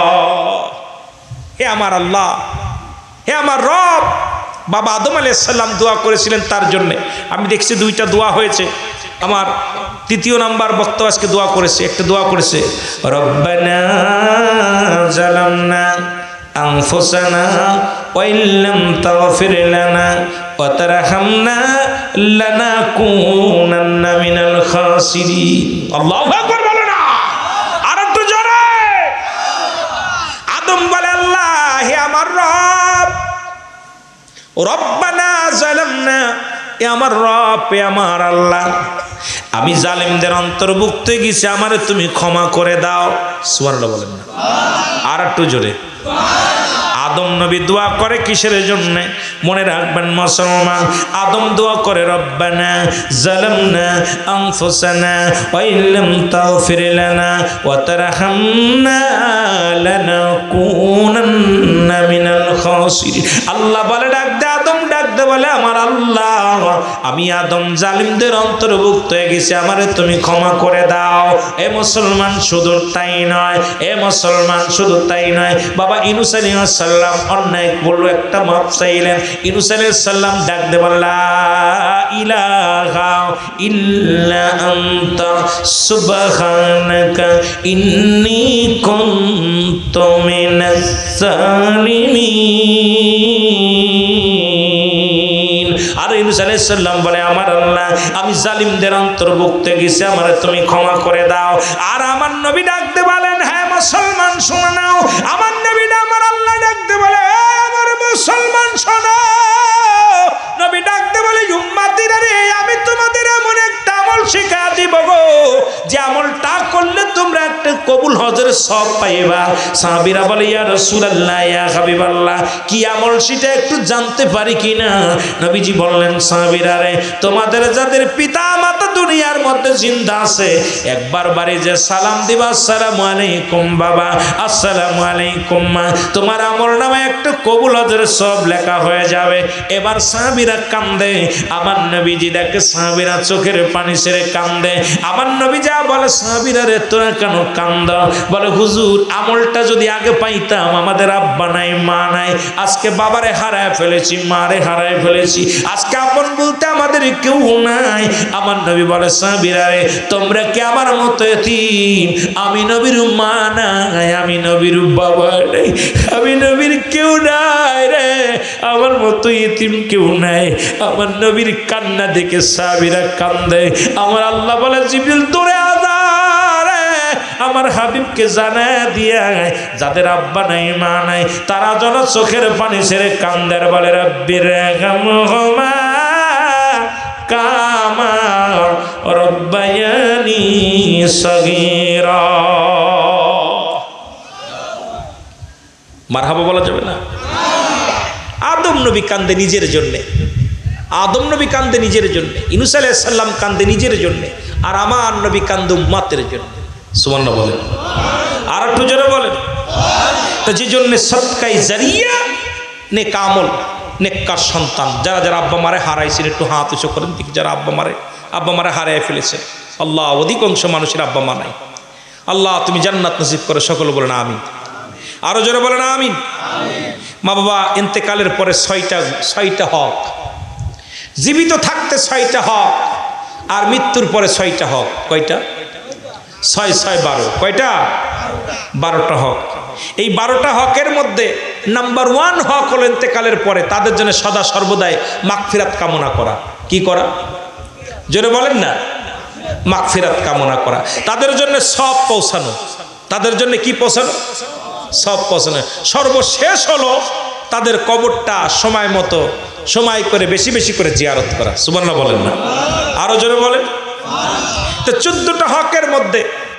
হে আমার আল্লাহ, হে আমার রব। বাবা আদম আলাইহিস সালাম দোয়া করেছিলেন তার জন্য। আমি দেখছি 2টা দোয়া হয়েছে। আমার 3য় নাম্বার বক্তা আজকে দোয়া করেছে, একটা দোয়া করেছে, রব্বানা জালামনা আনফুসানা ওয়া ইল্লাম তাগফির লানা ওয়া তারহামনা লানাকুনান্না মিনাল খাসিরিন। আল্লাহু আকবার বলো না, আর একটু জোরে। আদম বলে, আল্লাহ হে আমার রব, রব্বানা জালামনা, এ আমার রব, এ আমার আল্লাহ, আমি জালিমদের অন্তর্ভুক্ত হয়ে গেছি, আমারে তুমি ক্ষমা করে দাও। সুবহানাল্লাহ বলেন না, আর একটু জোরে। আদম নবী দোয়া করে কিসের জন্য? মনে রাখবেন মুসলমান, আদম দোয়া করে, রব্বানা জালামনা আনফুসানা ওয়া ইল্লাম তাগফির লানা ওয়া তারহামনা লানাকুনান্না মিনাল খাসিরিন। আল্লাহ বলে ডাক দে, আদম ডাক দে, বলে আমার আল্লাহ, আমি আদম জালিমদের অন্তর্ভুক্ত হয়ে গেছি, আমারে তুমি ক্ষমা করে দাও। এ মুসলমান শুধু তাই নয়, এ মুসলমান শুধু তাই নয়, বাবা ইউনূস আলাইহিস সালাম অন্যায় বলল, একটা মাপ চাইলেন। ইউনূস আলাইহিস সালাম ডাক দেব, লা ইলাহা ইল্লা আনতা সুবহানাকা ইন্নী কুনতু মিনাজ জালিমিন। আর ইউনূস আলাইহিস সালাম বলে, আমার আল্লাহ, আমি জালিমদের অন্তর্ভুক্ত গেছি, আমারে তুমি ক্ষমা করে দাও। আর আমার নবী ডাকতে বলেন, হ্যাঁ মুসলমান শুনে নাও, আমার নবী আমার আল্লাহ ডাকতে বলে, আমার মুসলমান শোনো। নবী ডাকতে বলে, উম্মতিরা রে, আমি তোমাদের এমন একটা আমল শিখা দিব গো, যে আমলটা করলে তোমরা একটা কবুল হজের সব পাইবা। সাহাবীরা বলে, ইয়া রাসূলুল্লাহ, ইয়া হাবিবাল্লাহ, কি আমল সেটা একটু জানতে পারি কিনা? নবীজি বললেন, সাহাবীরা রে, তোমাদের যাদের পিতা মাতা দুনিয়ার মধ্যে জিন্দা আছে, একবার বাড়ি যে সালাম দিবা, আসসালামু আলাইকুম বাবা, আসসালামু আলাইকুম মা, তোমার আমল নামে একটা কবুল হজের সব লেখা হয়ে যাবে। এবার সাহাবীরা কান্দে, আমার নবীজি দেখে সাহাবীরা চোখের পানি ছেড়ে কান্দে। আমার নবী যা বলে, সাহাবীরা রে তোরা কেন কান্দ? বলে, হুজুর, আমলটা যদি আগে পাইতাম, আমাদের আব্বা নাই মা নাই, আজকে বাবারে হারায় ফেলেছি, মারে হারায় ফেলেছি, আজকে আপন বলতে আমাদের কেউ নাই। আমার নবী বলে, সাহাবীরা রে, তোমরা কি আমার মতো এতিম? আমি নবীর মা নাই, আমি নবীর বাবা নাই, আমি নবীর কেউ নাই রে, আমার মতো এতিম কেউ নাই। আমার নবীর কান্না দেখে সাহাবীরা কান্দে। আমার আল্লাহ বলে, জিবরিল তোরে আজারে আমার হাবিবকে জানা দিয়া, যাদের আব্বা নাই মা নাই, তারা যেন চোখের পানি ছেড়ে কান্দের, বলে, রব্বির রহমহুমা কামা রব্বায়ানি সগীরা। মারহাবা বলা যাবে না? আদম নবী কান্দে নিজের জন্যে, আদম নবী কান্দে নিজের জন্যে, ইউনূস আলাইহিস সালাম কান্দে নিজের জন্যে, আর আমার নবী কান্দে উম্মতের জন্য। সুবহানাল্লাহ বলেন, আর একটু জোরে বলেন। তো যে জন্য সদকায়ে জারিয়া, নেক আমল, নেককার সন্তান, যারা যারা আব্বা মারে হারাইছেন, একটু হাত উঁচু করেন দেখি, যারা আব্বা মারে হারাই ফেলেছে। আল্লাহ, অধিকাংশ মানুষের আব্বা মা নাই। আল্লাহ তুমি জান্নাত নসিব করে, সকলে বলেন আমিন। আরো জোরে বলেন আমিন। মা বাবা ইন্তেকালের পরে ছয়টা হক, জীবিত থাকতে 6টা হক, আর মৃত্যুর পরে 6টা হক। কয়টা? 6 6 12। কয়টা? 12টা হক। এই 12টা হকের মধ্যে নাম্বার 1 হক হলো ইন্তেকালের পরে তাদের জন্য সদা সর্বদাই মাগফিরাত কামনা করা। কি করা? জোরে বলেন না। মাগফিরাত কামনা করা, তাদের জন্য সব পৌঁছানো। তাদের জন্য কি পৌঁছানো? সব পৌঁছানো। সর্বশেষ হলো তাদের কবরটা সময় মতো, সময় করে বেশি বেশি করে জিয়ারত করা। সুবহানাল্লাহ বলেন না? আরো জোরে বলেন। তো 14টা হকের মধ্যে